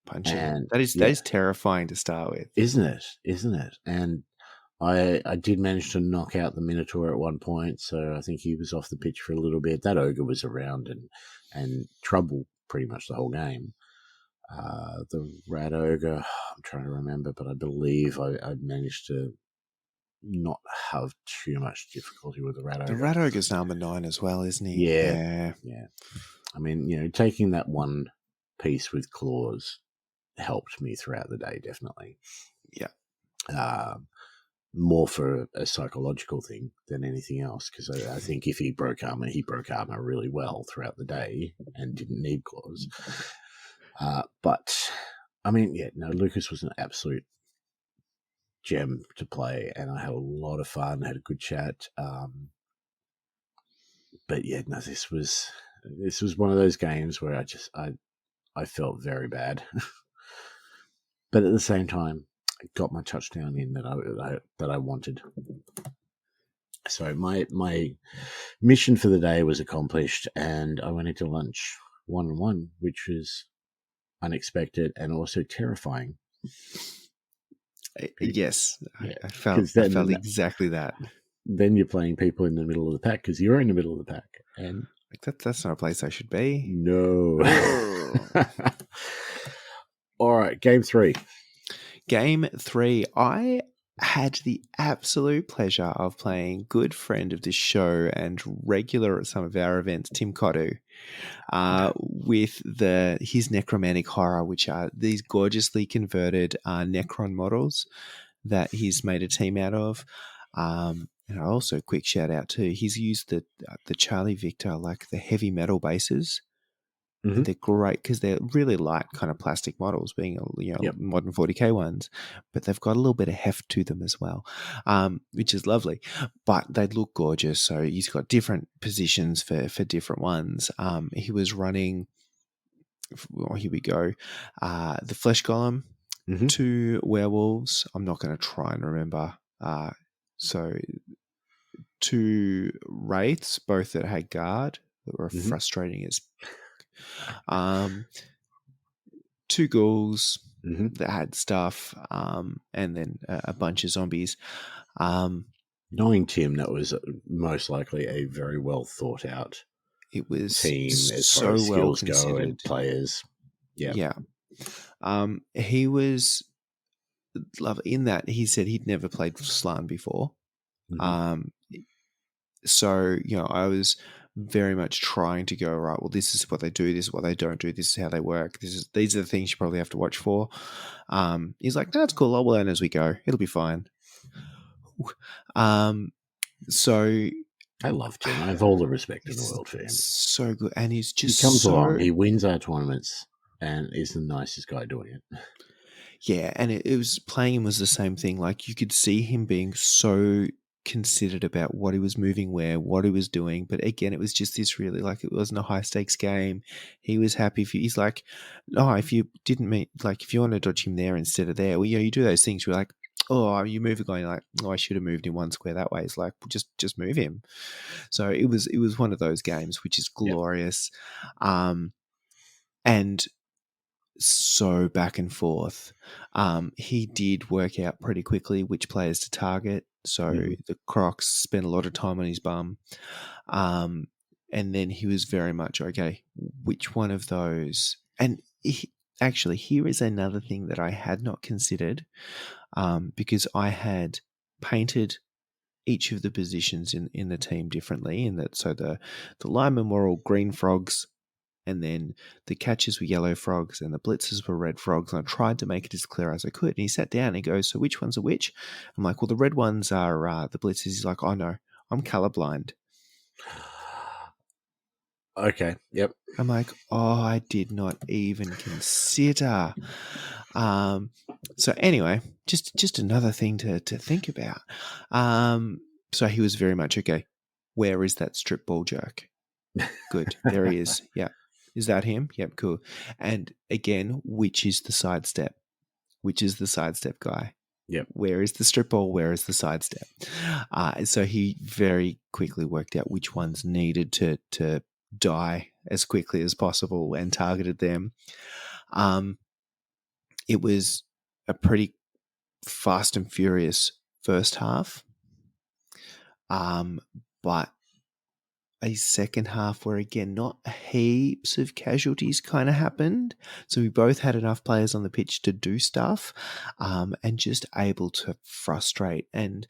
Punch it. That is terrifying to start with. Isn't it? And I did manage to knock out the Minotaur at one point, so I think he was off the pitch for a little bit. That Ogre was around and trouble pretty much the whole game. The Rat Ogre, I'm trying to remember, but I believe I managed to not have too much difficulty with the Rat Ogre. The Rat Ogre's number 9 as well, isn't he? Yeah. I mean, taking that one piece with claws helped me throughout the day, definitely. Yeah. More for a psychological thing than anything else, because I think if he broke armor really well throughout the day and didn't need claws. But I mean, Lucas was an absolute gem to play, and I had a lot of fun, had a good chat. But this was one of those games where I felt very bad, but at the same time, I got my touchdown in that I wanted. So my mission for the day was accomplished, and I went into lunch 1-1, which was unexpected and also terrifying. Yes, yeah. I felt exactly that. Then you're playing people in the middle of the pack because you're in the middle of the pack, and that's not a place I should be. No. All right, game 3. Game 3, I had the absolute pleasure of playing good friend of the show and regular at some of our events, Tim Cotto, with his Necromantic Horror, which are these gorgeously converted Necron models that he's made a team out of. And also, quick shout out too, he's used the Charlie Victor, like the heavy metal bases. Mm-hmm. They're great because they're really light kind of plastic models, being modern 40K ones, but they've got a little bit of heft to them as well, which is lovely. But they look gorgeous. So he's got different positions for different ones. He was running. Well, here we go. The Flesh Golem, 2 werewolves. I'm not going to try and remember. So 2 wraiths, both that had guard, that were frustrating as. 2 ghouls that had stuff, and then a bunch of zombies. Knowing Tim, that was most likely a very well thought out. It was team as so far as skills well go considered. and players. Yeah. He was in that he said he'd never played Slan before. So I was very much trying to go, right, well, this is what they do, this is what they don't do, this is how they work, these are the things you probably have to watch for. He's like, no, it's cool, I'll learn as we go, it'll be fine. So I loved him. I have all the respect in the world for him. So good. And he comes along, he wins our tournaments and is the nicest guy doing it. Yeah, and it was playing him was the same thing. Like you could see him being so considered about what he was moving where, what he was doing, but again it was just this really, like, it wasn't a high stakes game. He was happy he's like, no, if you didn't meet, like, if you want to dodge him there instead of there, well, you do those things, you're like, oh, you move it going, like, oh, I should have moved him 1 square that way. It's like, just move him. So it was one of those games which is glorious. And so back and forth. He did work out pretty quickly which players to target. So the Crocs spent a lot of time on his bum. And then he was very much, okay, which one of those? And actually, here is another thing that I had not considered, because I had painted each of the positions in the team differently, in that, so the linemen were all green frogs and then the catches were yellow frogs and the blitzes were red frogs. And I tried to make it as clear as I could. And he sat down and he goes, "So which ones are which?" I'm like, "Well, the red ones are the blitzes." He's like, "Oh no, I'm colorblind." Okay. Yep. I'm like, "Oh, I did not even consider." So anyway, just another thing to think about. So he was very much okay. Where is that strip ball jerk? Good, there he is. Yeah, is that him? Yep, cool. And again, which is the sidestep? Which is the sidestep guy? Yep. Where is the strip ball? Where is the sidestep? So he very quickly worked out which ones needed to die as quickly as possible and targeted them. It was a pretty fast and furious first half, but a second half where, again, not heaps of casualties kind of happened. So we both had enough players on the pitch to do stuff, and just able to frustrate. And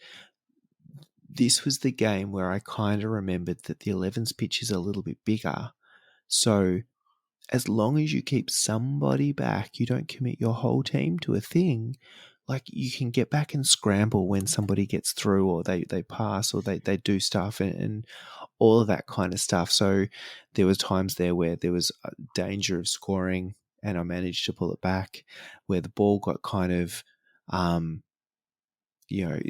this was the game where I kind of remembered that the 11's pitch is a little bit bigger. So as long as you keep somebody back, you don't commit your whole team to a thing, like you can get back and scramble when somebody gets through or they pass or they do stuff and all of that kind of stuff. So there was times there where there was a danger of scoring and I managed to pull it back, where the ball got kind of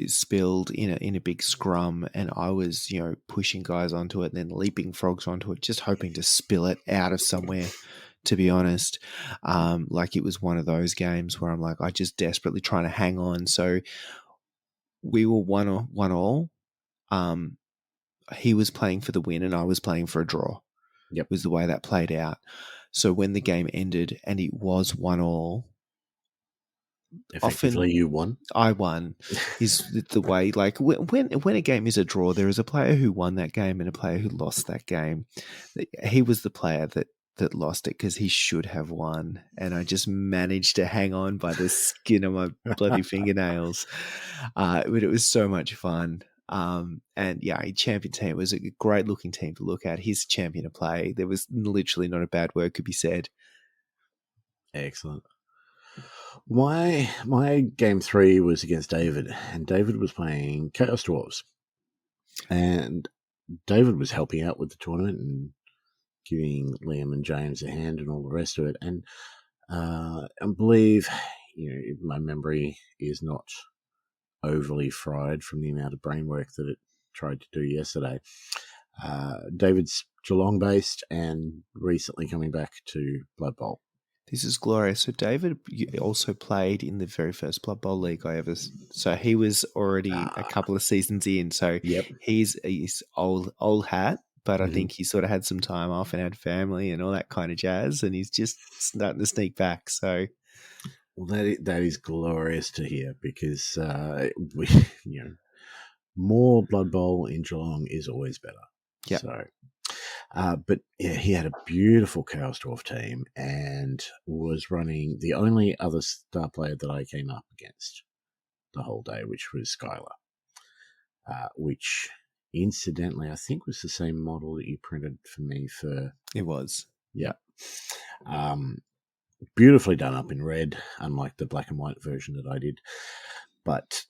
spilled in a big scrum, and I was, pushing guys onto it and then leaping frogs onto it, just hoping to spill it out of somewhere, to be honest. Like it was one of those games where I'm like, I just desperately trying to hang on. So we were 1-1. He was playing for the win and I was playing for a draw. Yep. Was the way that played out. So when the game ended and it was 1-1, Effectively, often you won. I won is the way. Like when a game is a draw, there is a player who won that game and a player who lost that game. He was the player that lost it because he should have won, and I just managed to hang on by the skin of my bloody fingernails. But it was so much fun. And yeah, a champion team. It was a great looking team to look at. He's champion to play. There was literally not a bad word could be said. Excellent. My game 3 was against David, and David was playing Chaos Dwarves. And David was helping out with the tournament and giving Liam and James a hand and all the rest of it. And I believe, my memory is not overly fried from the amount of brain work that it tried to do yesterday. David's Geelong based and recently coming back to Blood Bowl. This is glorious. So David also played in the very first Blood Bowl league I ever. So he was already a couple of seasons in. So Yep. he's old hat, but I think he sort of had some time off and had family and all that kind of jazz, and he's just starting to sneak back. So, well, that is glorious to hear because we, more Blood Bowl in Geelong is always better. Yeah. So. But yeah, he had a beautiful Chaos Dwarf team and was running the only other star player that I came up against the whole day, which was Skylar, which incidentally I think was the same model that you printed for me for. It was. Yeah. Beautifully done up in red, unlike the black and white version that I did. But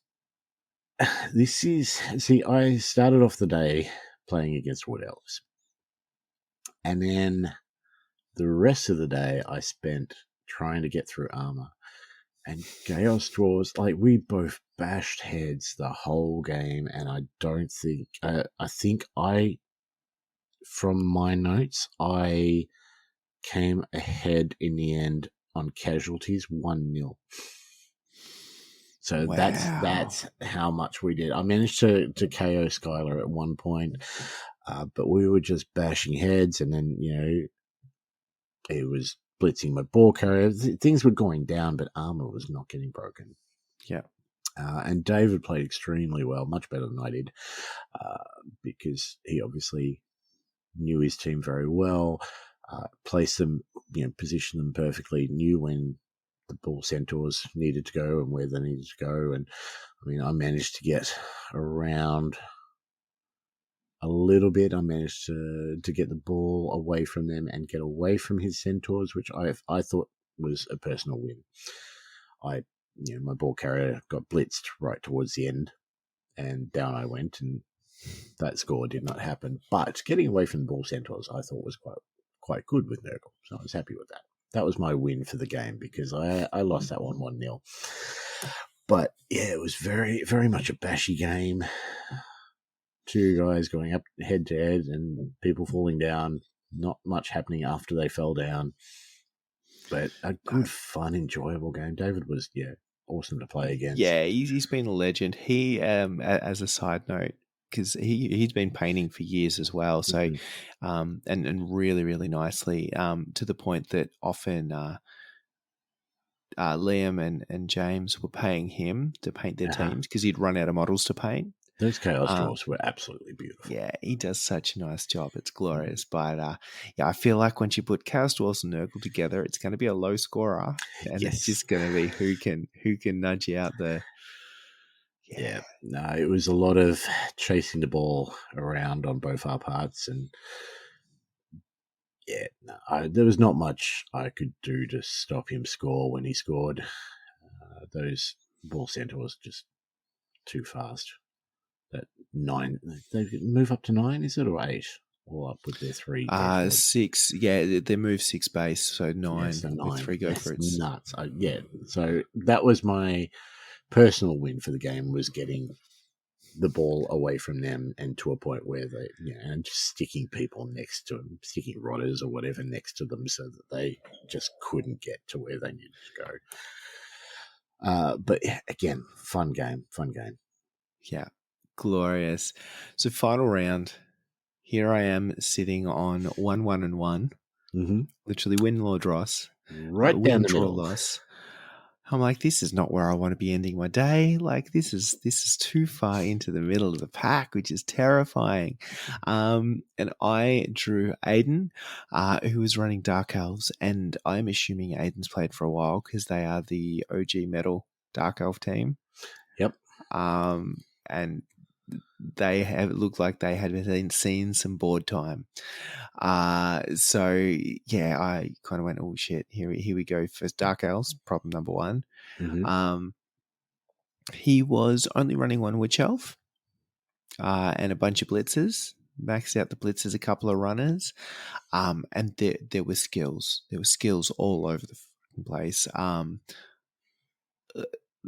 I started off the day playing against Wood Elves. And then the rest of the day I spent trying to get through armor. And Chaos Dwarves, like we both bashed heads the whole game. And I don't think, from my notes, I came ahead in the end on casualties 1-0. So that's how much we did. I managed to KO Skylar at one point. But we were just bashing heads, and then, it was blitzing my ball carrier. Things were going down, but armor was not getting broken. Yeah. And David played extremely well, much better than I did, because he obviously knew his team very well, placed them, positioned them perfectly, knew when the bull centaurs needed to go and where they needed to go. And I mean, I managed to get around a little bit. I managed to get the ball away from them and get away from his centaurs, which I thought was a personal win. My ball carrier got blitzed right towards the end, and down I went, and that score did not happen. But getting away from the ball centaurs, I thought was quite good with Nurgle, so I was happy with that. That was my win for the game because I lost that one 1-0. But yeah, it was very, very much a bashy game. Two guys going up head to head and people falling down. Not much happening after they fell down. But a good, fun, enjoyable game. David was, awesome to play against. Yeah, he's been a legend. He, as a side note, because he's been painting for years as well. So, and really, really nicely, to the point that often Liam and James were paying him to paint their teams because he'd run out of models to paint. Those chaos draws were absolutely beautiful. Yeah, he does such a nice job. It's glorious. But I feel like once you put chaos dwarfs and Nurgle together, it's going to be a low scorer, and it's just going to be who can nudge out the. Yeah, no, it was a lot of chasing the ball around on both our parts, and there was not much I could do to stop him score when he scored. Those ball centaurs just too fast. That 9, they move up to 9, is it, or 8? All up with their 3. 6. Yeah, they move 6 base, so 9 with 3 go for it. Nuts. So that was my personal win for the game, was getting the ball away from them and to a point where they, and just sticking people next to them, sticking rodders or whatever next to them so that they just couldn't get to where they needed to go. But again, fun game. Yeah, glorious. So final round, here I am sitting on 1-1-1, literally win or dross, right down the middle. Loss. I'm like, this is not where I want to be ending my day. Like, this is too far into the middle of the pack, which is terrifying. And I drew Aiden, who was running Dark Elves, and I'm assuming Aiden's played for a while because they are the OG metal Dark Elf team. Yep. And they looked like they had seen some board time. So yeah, I kind of went, oh shit, here we go for Dark Elves, problem number 1. He was only running 1 Witch Elf and a bunch of blitzers, maxed out the blitzers, a couple of runners, and there were skills. There were skills all over the place.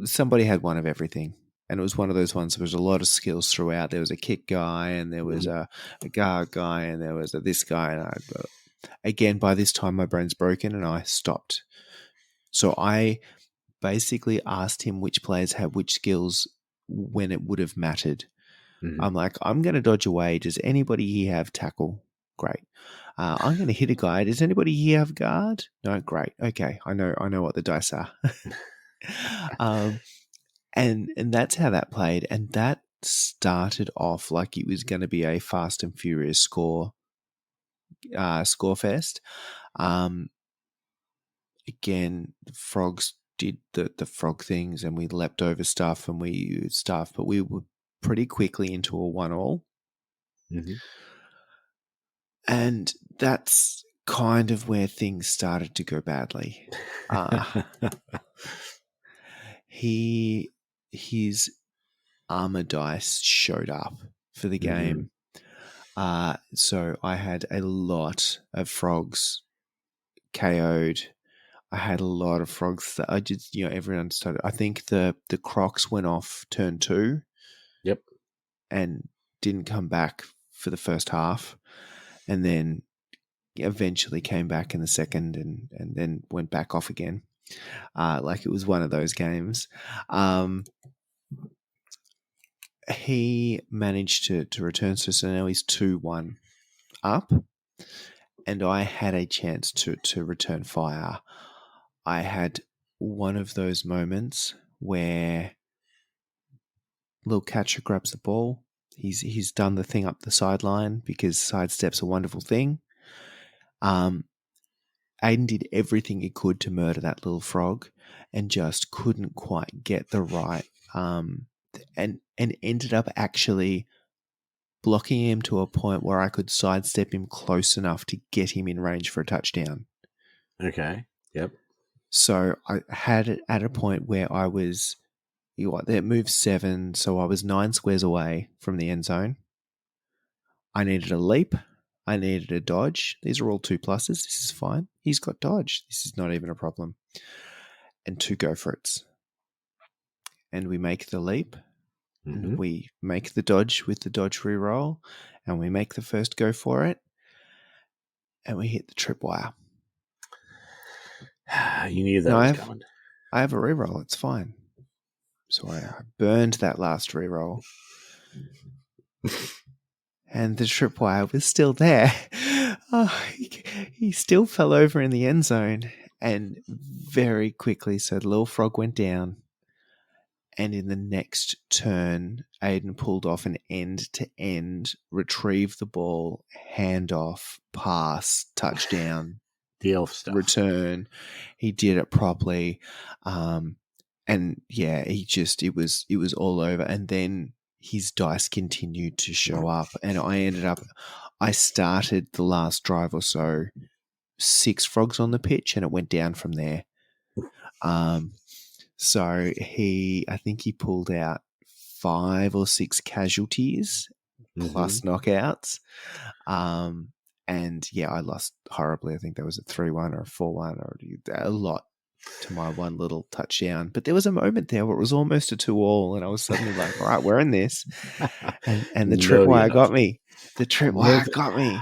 Somebody had one of everything. And it was one of those ones, there was a lot of skills throughout. There was a kick guy, and there was a guard guy, and there was this guy. And again, by this time, my brain's broken, and I stopped. So I basically asked him which players had which skills when it would have mattered. I'm like, I'm going to dodge away. Does anybody here have tackle? Great. I'm going to hit a guy. Does anybody here have guard? No, great. Okay, I know what the dice are. And that's how that played, and that started off like it was going to be a fast and furious score fest. Again, the frogs did the frog things, and we leapt over stuff, and we used stuff, but we were pretty quickly into a 1-1. And that's kind of where things started to go badly. His armor dice showed up for the game. So I had a lot of frogs KO'd. I had a lot of frogs that I just, everyone started. I think the Crocs went off turn 2. Yep. And didn't come back for the first half. And then eventually came back in the second and then went back off again. Like it was one of those games. He managed to return, so now he's 2-1 up, and I had a chance to return fire. I had one of those moments where little catcher grabs the ball. He's done the thing up the sideline because sidestep's a wonderful thing. Aiden did everything he could to murder that little frog and just couldn't quite get the right and ended up actually blocking him to a point where I could sidestep him close enough to get him in range for a touchdown. Okay. Yep. So I had it at a point where I was, it moved 7, so I was 9 squares away from the end zone. I needed a leap. I needed a dodge. These are all 2 pluses. This is fine. He's got dodge. This is not even a problem. And 2 go for it's. And we make the leap. Mm-hmm. And we make the dodge with the dodge reroll. And we make the first go for it. And we hit the tripwire. You knew that was coming. I have a reroll. It's fine. So I burned that last reroll. And the tripwire was still there. He still fell over in the end zone. And very quickly, so the little frog went down. And in the next turn, Aiden pulled off an end-to-end, retrieve the ball, handoff, pass, touchdown, The elf stuff. return. He did it properly. And yeah, it was all over. And then his dice continued to show up. And I started the last drive or so, 6 frogs on the pitch, and it went down from there. So I think he pulled out 5 or 6 casualties plus knockouts. And yeah, I lost horribly. I think there was a 3-1 or a 4-1 or a lot to my one little touchdown. But there was a moment there where it was almost a 2-all, and I was suddenly like, all right, we're in this. And the tripwire got me. The tripwire got me.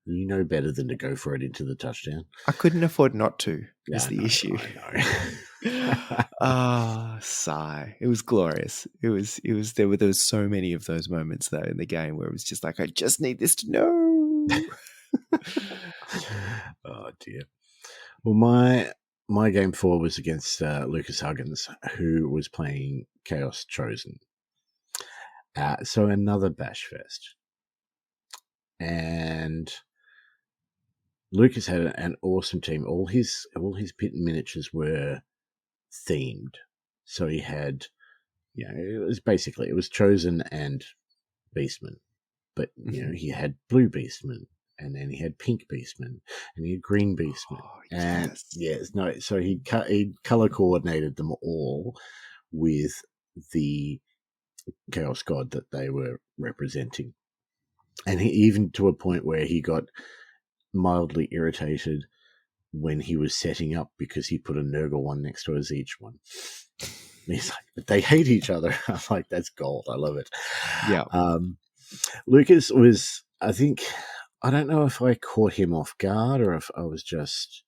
You know better than to go for it into the touchdown. I couldn't afford not to, is the issue. I know. Sigh. It was glorious. There was so many of those moments though in the game where it was just like, I just need this to know. Oh dear. Well, my game 4 was against Lucas Huggins, who was playing Chaos Chosen. So another bash fest. And Lucas had an awesome team. All his pit and miniatures were themed. So he had, it was Chosen and Beastman. But, he had blue Beastman, and then he had pink Beastman, and he had green Beastman. And so he color coordinated them all with the Chaos God that they were representing. And he, even to a point where he got mildly irritated when he was setting up because he put a Nurgle one next to each one. He's like, but they hate each other. I'm like, that's gold. I love it. Yeah. Lucas was, I don't know if I caught him off guard or if I was just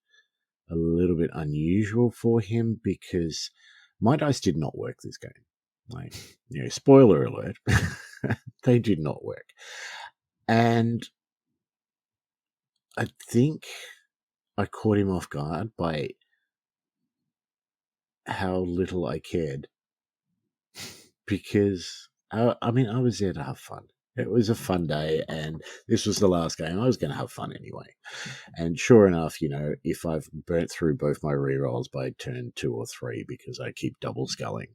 a little bit unusual for him, because my dice did not work this game. Like, spoiler alert, they did not work. And I think I caught him off guard by how little I cared, because I was there to have fun. It was a fun day, and this was the last game. I was going to have fun anyway. And sure enough, if I've burnt through both my rerolls by turn 2 or 3 because I keep double sculling,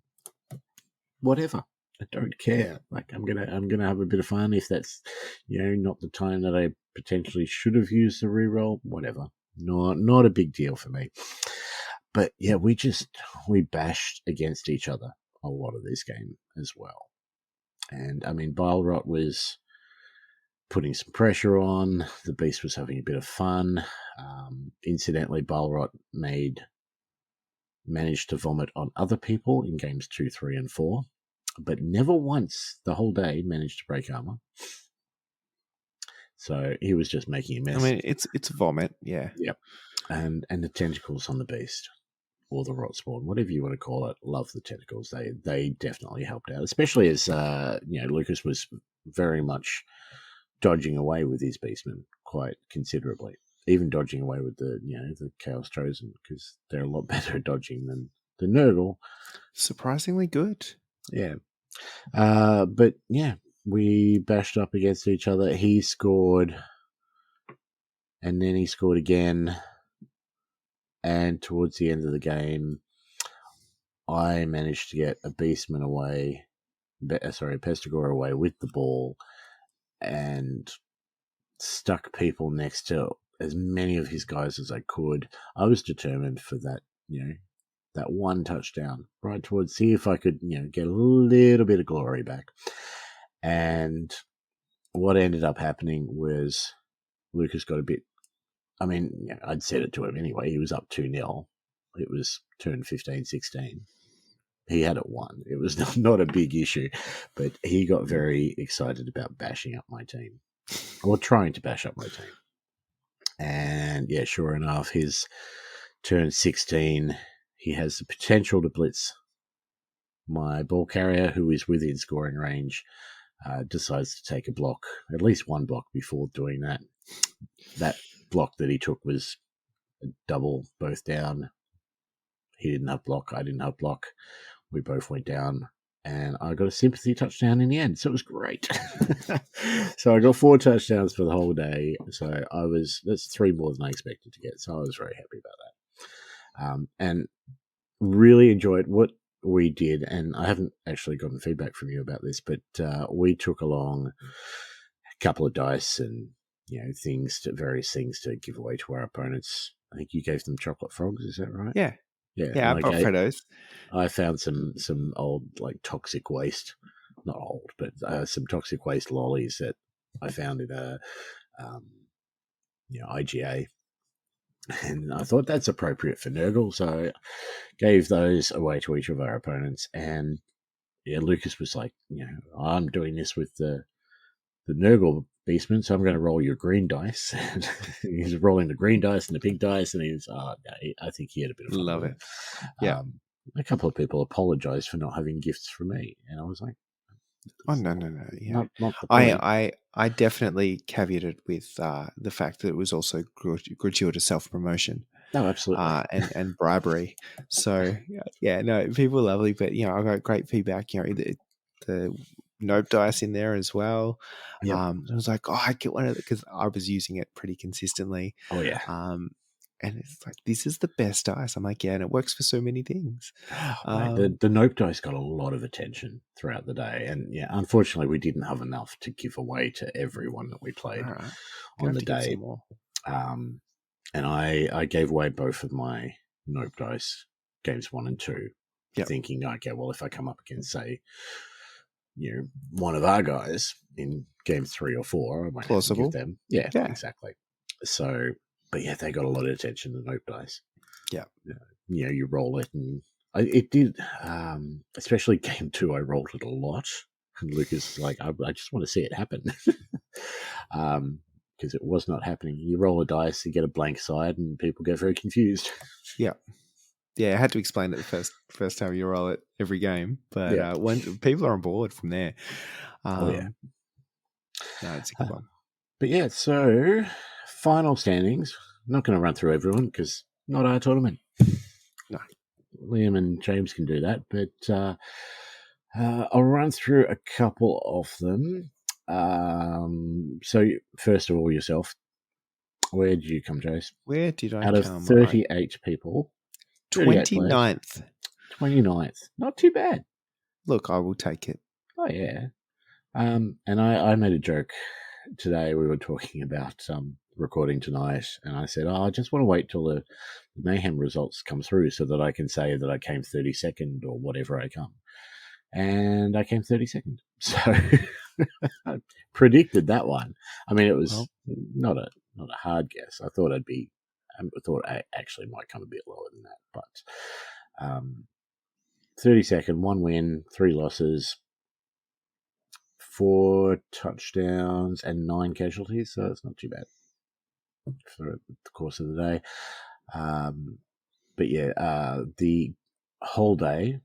whatever. I don't care. Like, I'm gonna have a bit of fun. If that's not the time that I potentially should have used the reroll, whatever. Not a big deal for me. But yeah, we bashed against each other a lot of this game as well. And Bilerot was putting some pressure on. The Beast was having a bit of fun. Incidentally, Bilerot managed to vomit on other people in games 2, 3, and 4, but never once the whole day managed to break armor. So he was just making a mess. It's vomit, yeah. Yep. And the tentacles on the Beast, or the rot spawn, whatever you want to call it. Love the tentacles. They definitely helped out, especially as Lucas was very much dodging away with his Beastmen quite considerably, even dodging away with the Chaos Chosen, because they're a lot better at dodging than the Nurgle. Surprisingly good. Yeah. But yeah, we bashed up against each other. He scored, and then he scored again. And towards the end of the game, I managed to get a Beastman away, a Pestigore away with the ball, and stuck people next to as many of his guys as I could. I was determined for that, that one touchdown right towards, see if I could, get a little bit of glory back. And what ended up happening was Lucas got a bit, I'd said it to him anyway. He was up 2-0. It was turn 15-16. He had it won. It was not a big issue, but he got very excited about bashing up my team, or trying to bash up my team. And yeah, sure enough, his turn 16, he has the potential to blitz my ball carrier, who is within scoring range, decides to take a block, at least one block before doing that. That block that he took was a double, both down. He didn't have block, I didn't have block. We both went down, and I got a sympathy touchdown in the end. So it was great. So I got 4 touchdowns for the whole day. So that's 3 more than I expected to get. So I was very happy about that. And really enjoyed what we did. And I haven't actually gotten feedback from you about this, but we took along a couple of dice and, various things to give away to our opponents. I think you gave them chocolate frogs. Is that right? Yeah. Yeah, I brought Freddos. I found some old, toxic waste, not old, but some toxic waste lollies that I found in a IGA, and I thought that's appropriate for Nurgle, so I gave those away to each of our opponents. And yeah, Lucas was like, I'm doing this with the Nurgle Beastman, so I'm going to roll your green dice. And he's rolling the green dice and the pink dice, and I think he had a bit of fun. Love it. Yeah. A couple of people apologized for not having gifts for me, and I was like, "Oh no! Yeah, not the point." I definitely caveated with the fact that it was also gratuitous self-promotion. No, absolutely, and bribery. So yeah, no, people are lovely, but I got great feedback. The nope dice in there as well. Yep. I was like, I get one of it because I was using it pretty consistently. Oh yeah. And it's like, this is the best dice. I'm like, yeah, and it works for so many things. Mate, the nope dice got a lot of attention throughout the day, and yeah, unfortunately, we didn't have enough to give away to everyone that we played on the day. And I gave away both of my nope dice, games 1 and 2, thinking, okay, well, if I come up against, say, one of our guys in game 3 or 4, I might have to give them. Yeah, exactly. So, but yeah, they got a lot of attention, the nope dice. Yeah. You roll it, and it did, especially game 2, I rolled it a lot. And Lucas is like, I just want to see it happen. Because it was not happening. You roll a dice, you get a blank side, and people get very confused. Yeah. Yeah, I had to explain it the first time you roll it every game. But when people are on board from there. No, it's a good one. But yeah, so final standings. I'm not going to run through everyone because not our tournament. No. Liam and James can do that, but I'll run through a couple of them. So first of all, yourself, where did you come, Jace? Where did I come? Out of 38 people. 29th. 29th. Not too bad. Look, I will take it. Oh, yeah. And I made a joke today. We were talking about recording tonight, and I said, I just want to wait till the Mayhem results come through so that I can say that I came 32nd or whatever I come. And I came 32nd. So I predicted that one. I mean, it was not a hard guess. I thought I actually might come a bit lower than that, but 32nd, 1 win, 3 losses, 4 touchdowns, and 9 casualties. So it's not too bad for the course of the day. But yeah, the whole day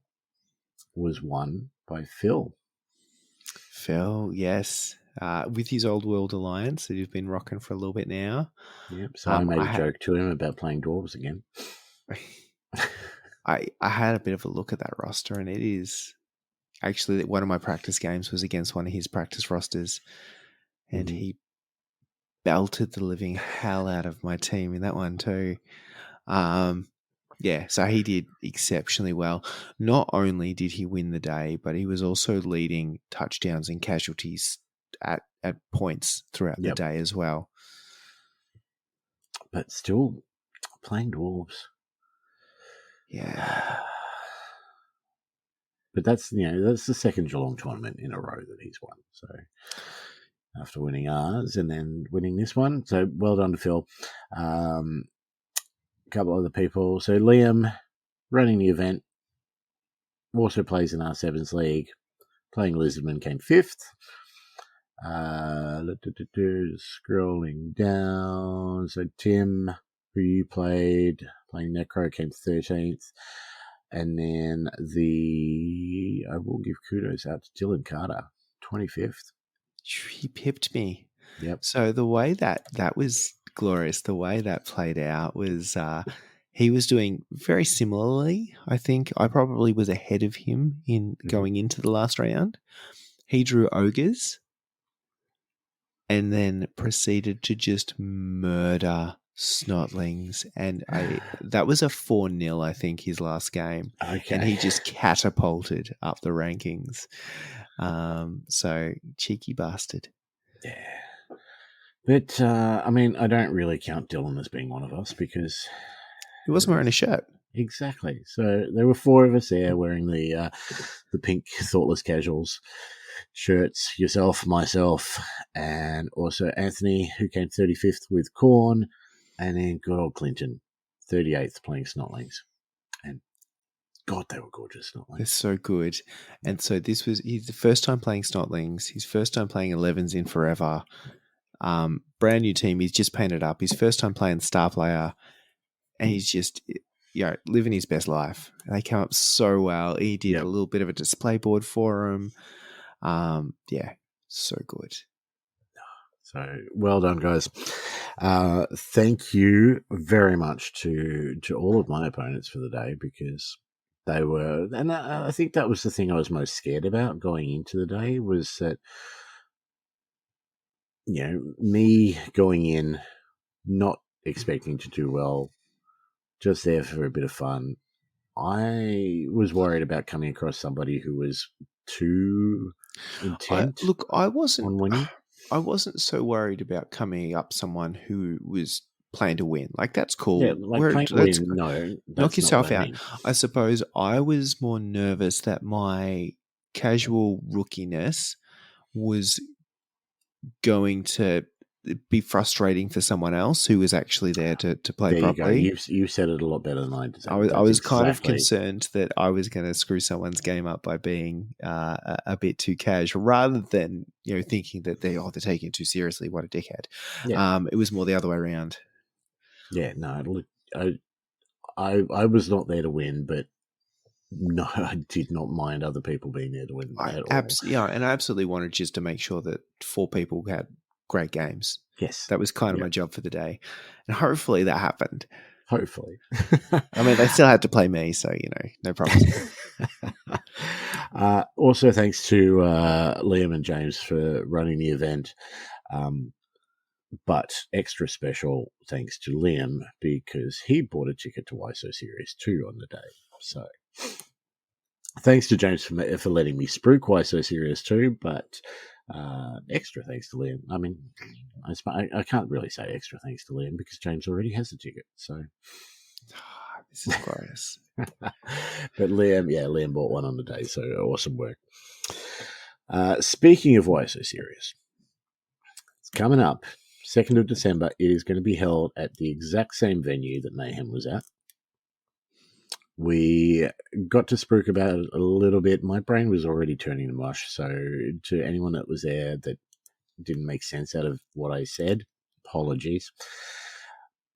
was won by Phil. Phil, yes. With his Old World Alliance that he's been rocking for a little bit now. Yep. So I made a joke to him about playing dwarves again. I had a bit of a look at that roster, and it is actually one of my practice games was against one of his practice rosters, and he belted the living hell out of my team in that one too. Yeah, so he did exceptionally well. Not only did he win the day, but he was also leading touchdowns and casualties at points throughout the day as well. But still playing Dwarves. Yeah. But that's the second Geelong tournament in a row that he's won. So after winning ours and then winning this one, so well done to Phil. A couple other people. So Liam, running the event, also plays in our Sevens League, playing Lisbon, came 5th. Scrolling down. So Tim, who you playing Necro, came 13th. And then I will give kudos out to Dylan Carter, 25th. He pipped me. Yep. So the way that was glorious, the way that played out was he was doing very similarly. I think I probably was ahead of him in going into the last round. He drew ogres and then proceeded to just murder snotlings. And that was a 4-0, I think, his last game. Okay. And he just catapulted up the rankings. So cheeky bastard. Yeah. But, I don't really count Dylan as being one of us because... He wasn't wearing a shirt. Exactly. So there were 4 of us there wearing the pink Thoughtless Casuals shirts, yourself, myself, and also Anthony, who came 35th with Corn, and then good old Clinton, 38th, playing Snotlings. And God, they were gorgeous Snotlings. They're so good. And so this was his first time playing Snotlings, his first time playing 11s in forever. Brand new team. He's just painted up. His first time playing Star Player, and he's just living his best life. They came up so well. He did a little bit of a display board for him. So good. So well done, guys. Thank you very much to all of my opponents for the day, because they were, and I think that was the thing I was most scared about going into the day, was that, me going in, not expecting to do well, just there for a bit of fun. I was worried about coming across somebody who was too intent on winning. I wasn't so worried about coming up someone who was playing to win. Like, that's cool. Yeah, playing to win, no. Knock yourself out. I suppose I was more nervous that my casual rookiness was going to be frustrating for someone else who was actually there to play there properly. You go. You said it a lot better than I did. I was kind of concerned that I was going to screw someone's game up by being a bit too casual, rather than thinking that they're taking it too seriously. What a dickhead! Yeah. It was more the other way around. Yeah, no. I was not there to win, but no, I did not mind other people being there to win at all. And I absolutely wanted just to make sure that 4 people had great games. Yes. That was kind of my job for the day. And hopefully that happened. Hopefully. I mean, they still had to play me, so, no problem. Also, thanks to Liam and James for running the event. But extra special thanks to Liam, because he bought a ticket to YSO Series 2 on the day. So thanks to James for letting me spruik YSO Series 2, but extra thanks to Liam. I mean, I can't really say extra thanks to Liam because James already has the ticket. So this is glorious. But Liam bought one on the day, so awesome work. Speaking of YSO Series, it's coming up 2nd of December. It is going to be held at the exact same venue that Mayhem was at. We got to spruik about it a little bit. My brain was already turning to mush, so to anyone that was there that didn't make sense out of what I said, apologies.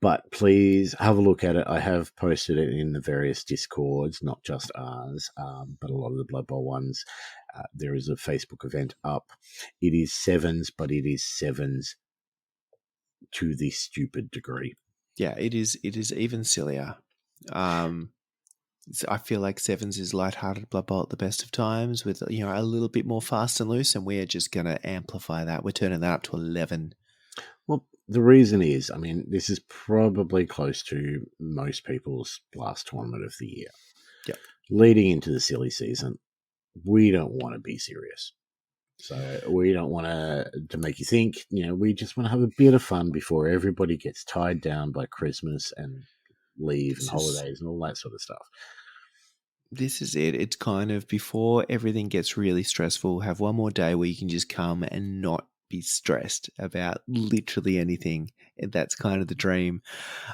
But please have a look at it. I have posted it in the various Discords, not just ours, but a lot of the Blood Bowl ones. There is a Facebook event up. It is 7s, but it is 7s to the stupid degree. Yeah, it is even sillier. I feel like 7s is lighthearted Blood Bowl at the best of times, with a little bit more fast and loose, and we're just going to amplify that. We're turning that up to 11. Well, the reason is, this is probably close to most people's last tournament of the year. Yeah. Leading into the silly season, we don't want to be serious. So we don't want to make you think, we just want to have a bit of fun before everybody gets tied down by Christmas and leave and holidays and all that sort of stuff. This is it. It's kind of before everything gets really stressful, have one more day where you can just come and not be stressed about literally anything. And that's kind of the dream.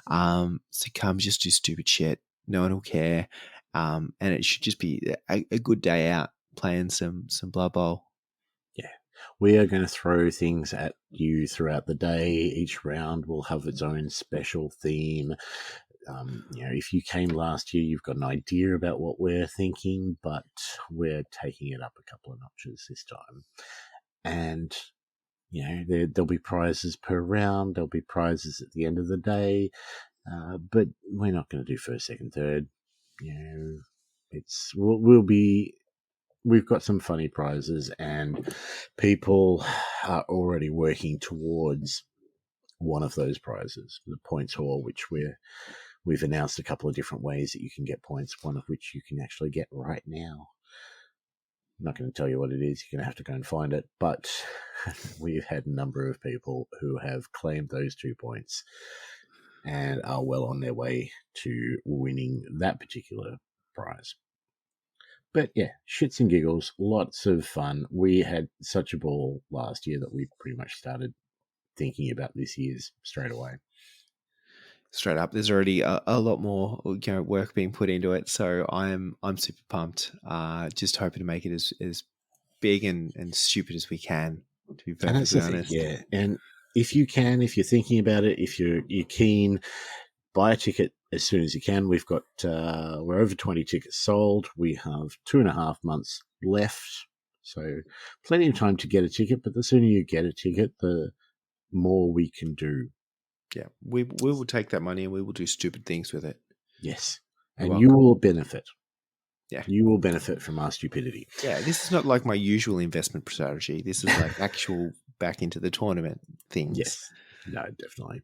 So come just do stupid shit. No one will care. And it should just be a good day out playing some Blood Bowl. Yeah. We are going to throw things at you throughout the day. Each round will have its own special theme. If you came last year, you've got an idea about what we're thinking, but we're taking it up a couple of notches this time. And, there'll be prizes per round. There'll be prizes at the end of the day. But we're not going to do first, second, third. We've got some funny prizes, and people are already working towards one of those prizes, the points haul, which we've announced a couple of different ways that you can get points, one of which you can actually get right now. I'm not going to tell you what it is. You're going to have to go and find it. But we've had a number of people who have claimed those 2 points and are well on their way to winning that particular prize. But yeah, shits and giggles, lots of fun. We had such a ball last year that we pretty much started thinking about this year's straight away. Straight up, there's already a lot more work being put into it, so I'm super pumped. Just hoping to make it as big and stupid as we can, to be perfectly honest. Yeah, and if you're thinking about it, if you're keen, buy a ticket as soon as you can. We've got we're over 20 tickets sold. We have 2.5 months left, so plenty of time to get a ticket. But the sooner you get a ticket, the more we can do. Yeah, we will take that money and we will do stupid things with it. Yes, and you will benefit. Yeah, you will benefit from our stupidity. Yeah, this is not like my usual investment strategy. This is like actual back into the tournament things. Yes, no, definitely.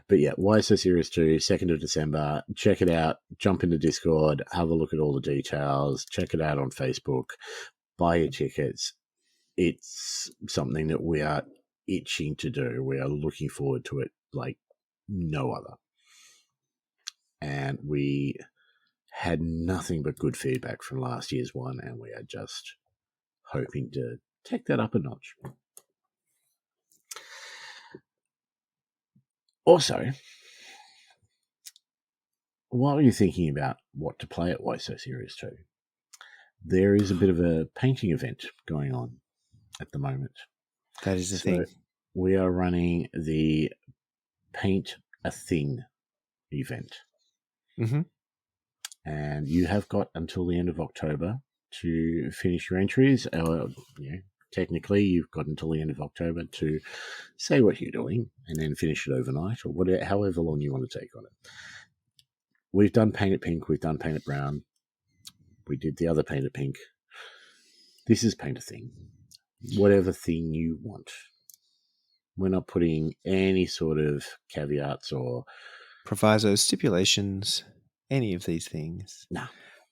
But yeah, Why So Serious 2, 2nd of December. Check it out. Jump into Discord. Have a look at all the details. Check it out on Facebook. Buy your tickets. It's something that we are itching to do. We are looking forward to it like no other. And we had nothing but good feedback from last year's one, and we are just hoping to take that up a notch. Also, while you're thinking about what to play at Why So Serious 2, there is a bit of a painting event going on at the moment. That is the thing. We are running the Paint a Thing event. Mm-hmm. And you have got until the end of October to finish your entries. Technically, you've got until the end of October to say what you're doing and then finish it overnight or whatever, however long you want to take on it. We've done Paint It Pink. We've done Paint It Brown. We did the other Paint It Pink. This is Paint a Thing. Whatever thing you want. We're not putting any sort of caveats or provisos, stipulations, any of these things. No,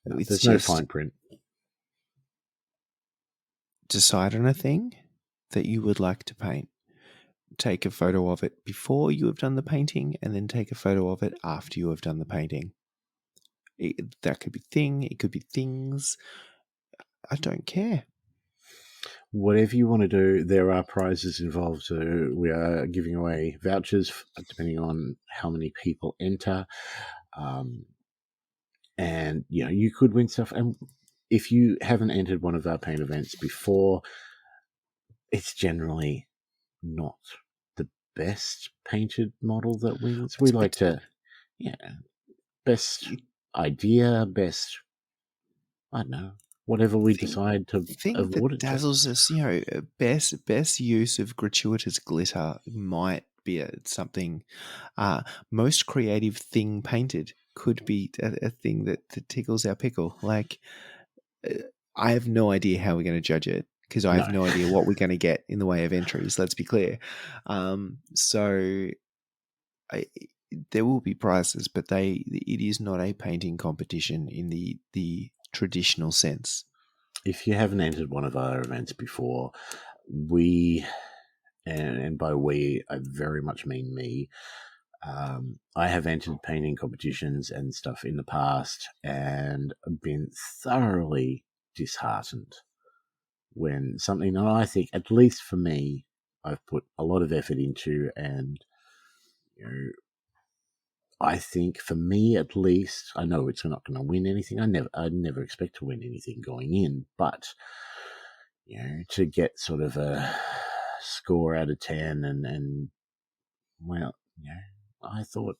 there's no fine print. Decide on a thing that you would like to paint. Take a photo of it before you have done the painting, and then take a photo of it after you have done the painting. That could be thing, it could be things. I don't care. Whatever you want to do, there are prizes involved. So we are giving away vouchers depending on how many people enter. And, you could win stuff. And if you haven't entered one of our paint events before, it's generally not the best painted model that wins. We like to, best idea, best, I don't know, whatever we decide to award it to. Dazzles us, best use of gratuitous glitter might be something. Most creative thing painted could be a thing that tickles our pickle. Like, I have no idea how we're going to judge it because I have no idea what we're going to get in the way of entries. Let's be clear. There will be prizes, but it is not a painting competition in the traditional sense. if you haven't entered one of our events before, we, and by we, I very much mean me, I have entered painting competitions and stuff in the past and been thoroughly disheartened when something that I think, at least for me, I've put a lot of effort into, and I think for me at least, I know it's not going to win anything. I never expect to win anything going in, but to get sort of a score out of 10 and well, I thought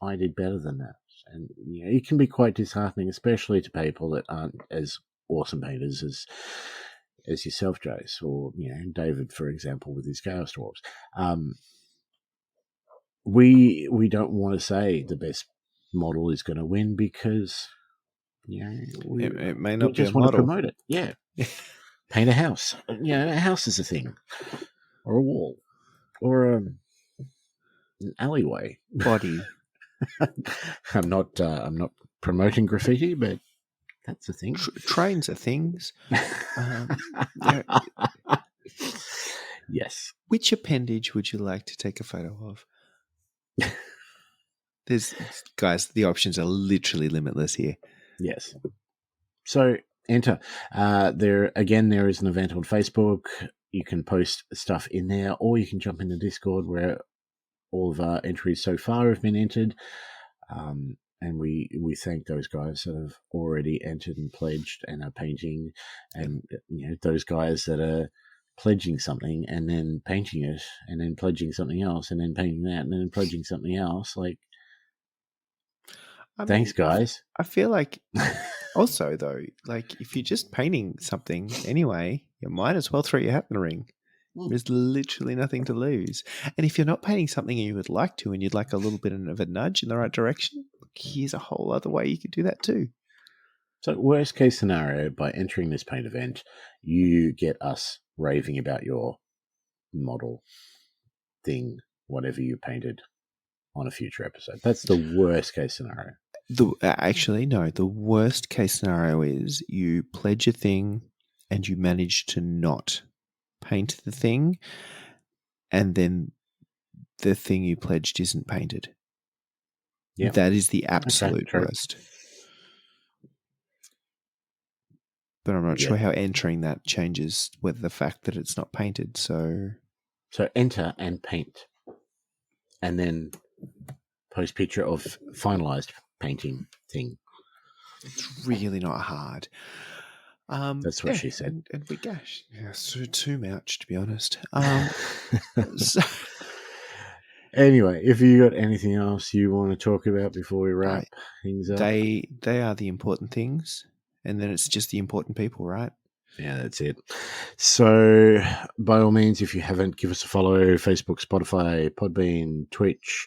I did better than that. And it can be quite disheartening, especially to people that aren't as awesome painters as yourself, Jace, or David, for example, with his Chaos Dwarves. We don't want to say the best model is going to win because it may we not be just a want to model. promote it. Yeah, paint a house. A house is a thing, or a wall, or an alleyway. Body. I'm not promoting graffiti, but that's a thing. Trains are things. Yes. Which appendage would you like to take a photo of? Guys, the options are literally limitless here. Yes. So enter. There is an event on Facebook. You can post stuff in there, or you can jump in the Discord where all of our entries so far have been entered. And we thank those guys that have already entered and pledged and are painting, and those guys that are pledging something and then painting it and then pledging something else and then painting that and then pledging something else. Like, thanks, guys. I feel like also though, like if you're just painting something anyway, you might as well throw your hat in the ring. There's literally nothing to lose. And if you're not painting something and you would like to, and you'd like a little bit of a nudge in the right direction, here's a whole other way you could do that too. So worst case scenario, by entering this paint event, you get us raving about your model thing, whatever you painted, on a future episode. That's the worst case scenario. Actually, no. The worst case scenario is you pledge a thing and you manage to not paint the thing, and then the thing you pledged isn't painted. Yeah, that is the absolute worst. But I'm not sure how entering that changes with the fact that it's not painted. So enter and paint, and then post picture of finalized painting thing. It's really not hard. That's what she said. And we gosh, so too much, to be honest. Anyway, if you got anything else you want to talk about before we wrap things up, they are the important things, and then it's just the important people, right? Yeah, that's it. So, by all means, if you haven't, give us a follow: Facebook, Spotify, Podbean, Twitch.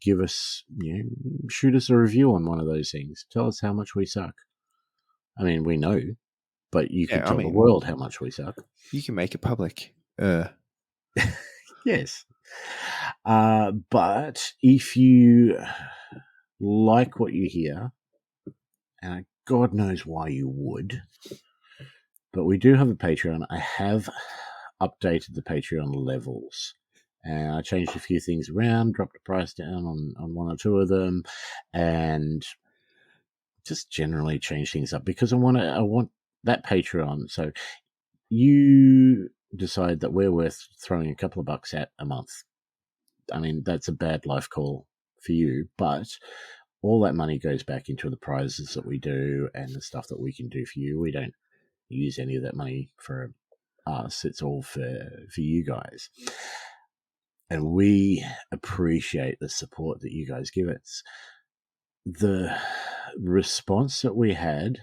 Give us, shoot us a review on one of those things. Tell us how much we suck. I mean, we know, but you can tell the world how much we suck. You can make it public. Yes. But if you like what you hear, and God knows why you would, but we do have a Patreon. I have updated the Patreon levels. And I changed a few things around, dropped the price down on one or two of them, and just generally change things up because I want that Patreon. So you decide that we're worth throwing a couple of bucks at a month. I mean, that's a bad life call for you, but all that money goes back into the prizes that we do and the stuff that we can do for you. We don't use any of that money for us. It's all for you guys. And we appreciate the support that you guys give us. The response that we had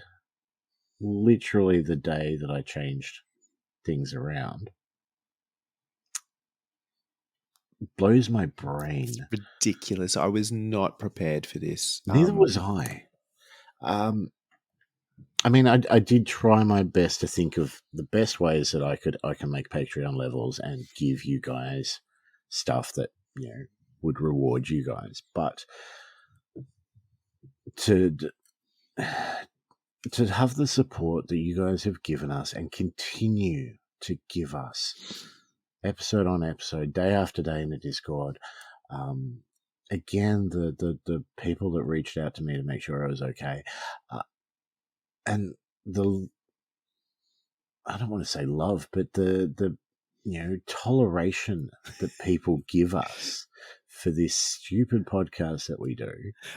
literally the day that I changed things around blows my brain. It's ridiculous. I was not prepared for this. Neither was I. I mean, I did try my best to think of the best ways that I can make Patreon levels and give you guys stuff that would reward you guys, but to to have the support that you guys have given us and continue to give us episode on episode, day after day in the Discord. Again, the people that reached out to me to make sure I was okay, and I don't want to say love, but the toleration that people give us for this stupid podcast that we do.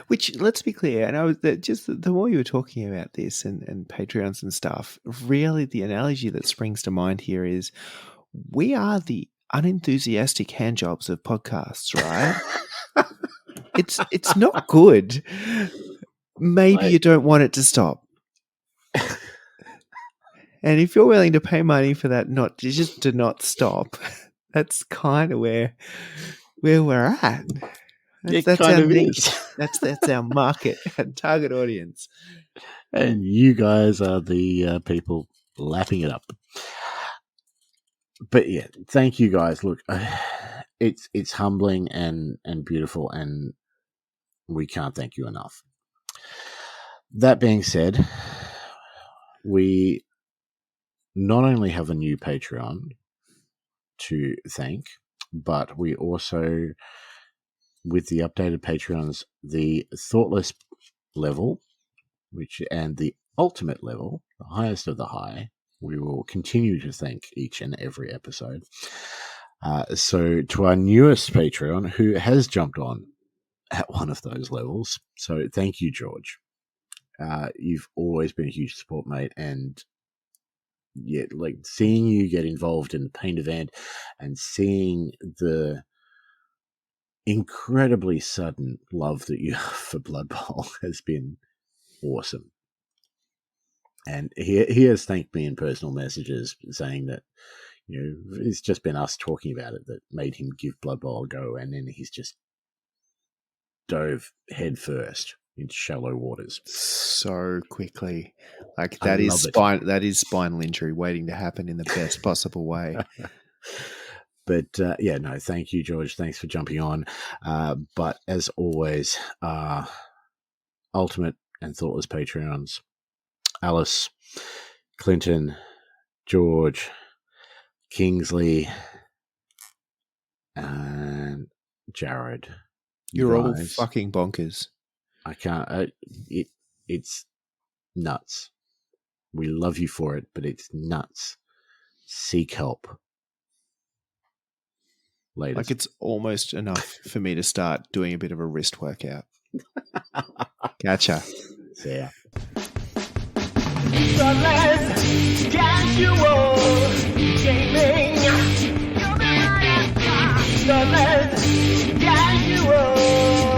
Which, let's be clear, and I was just the more you were talking about this and Patreons and stuff, really the analogy that springs to mind here is we are the unenthusiastic handjobs of podcasts, right? It's not good. Maybe you don't want it to stop. And if you're willing to pay money for that, just to not stop, that's kind of where we're at. That's our niche. That's our market and target audience. And you guys are the people lapping it up. But yeah, thank you guys. Look, it's humbling and beautiful, and we can't thank you enough. That being said, we not only have a new Patreon to thank, but we also, with the updated Patreons, the Thoughtless level, and the Ultimate level, the highest of the high, we will continue to thank each and every episode. So to our newest Patreon, who has jumped on at one of those levels, so thank you, George. You've always been a huge support, mate, and yet, like, seeing you get involved in the paint event and seeing the incredibly sudden love that you have for Blood Bowl has been awesome. And he has thanked me in personal messages, saying that, it's just been us talking about it that made him give Blood Bowl a go, and then he's just dove head first into shallow waters so quickly. Like that is spinal injury waiting to happen in the best possible way. But no, thank you, George. Thanks for jumping on. But as always, Ultimate and Thoughtless Patreons, Alice, Clinton, George, Kingsley, and Jared. You're all fucking bonkers. I can't. It's nuts. We love you for it, but it's nuts. Seek help. Later. Like, it's almost enough for me to start doing a bit of a wrist workout. Gotcha. See ya. Casual gaming. Casual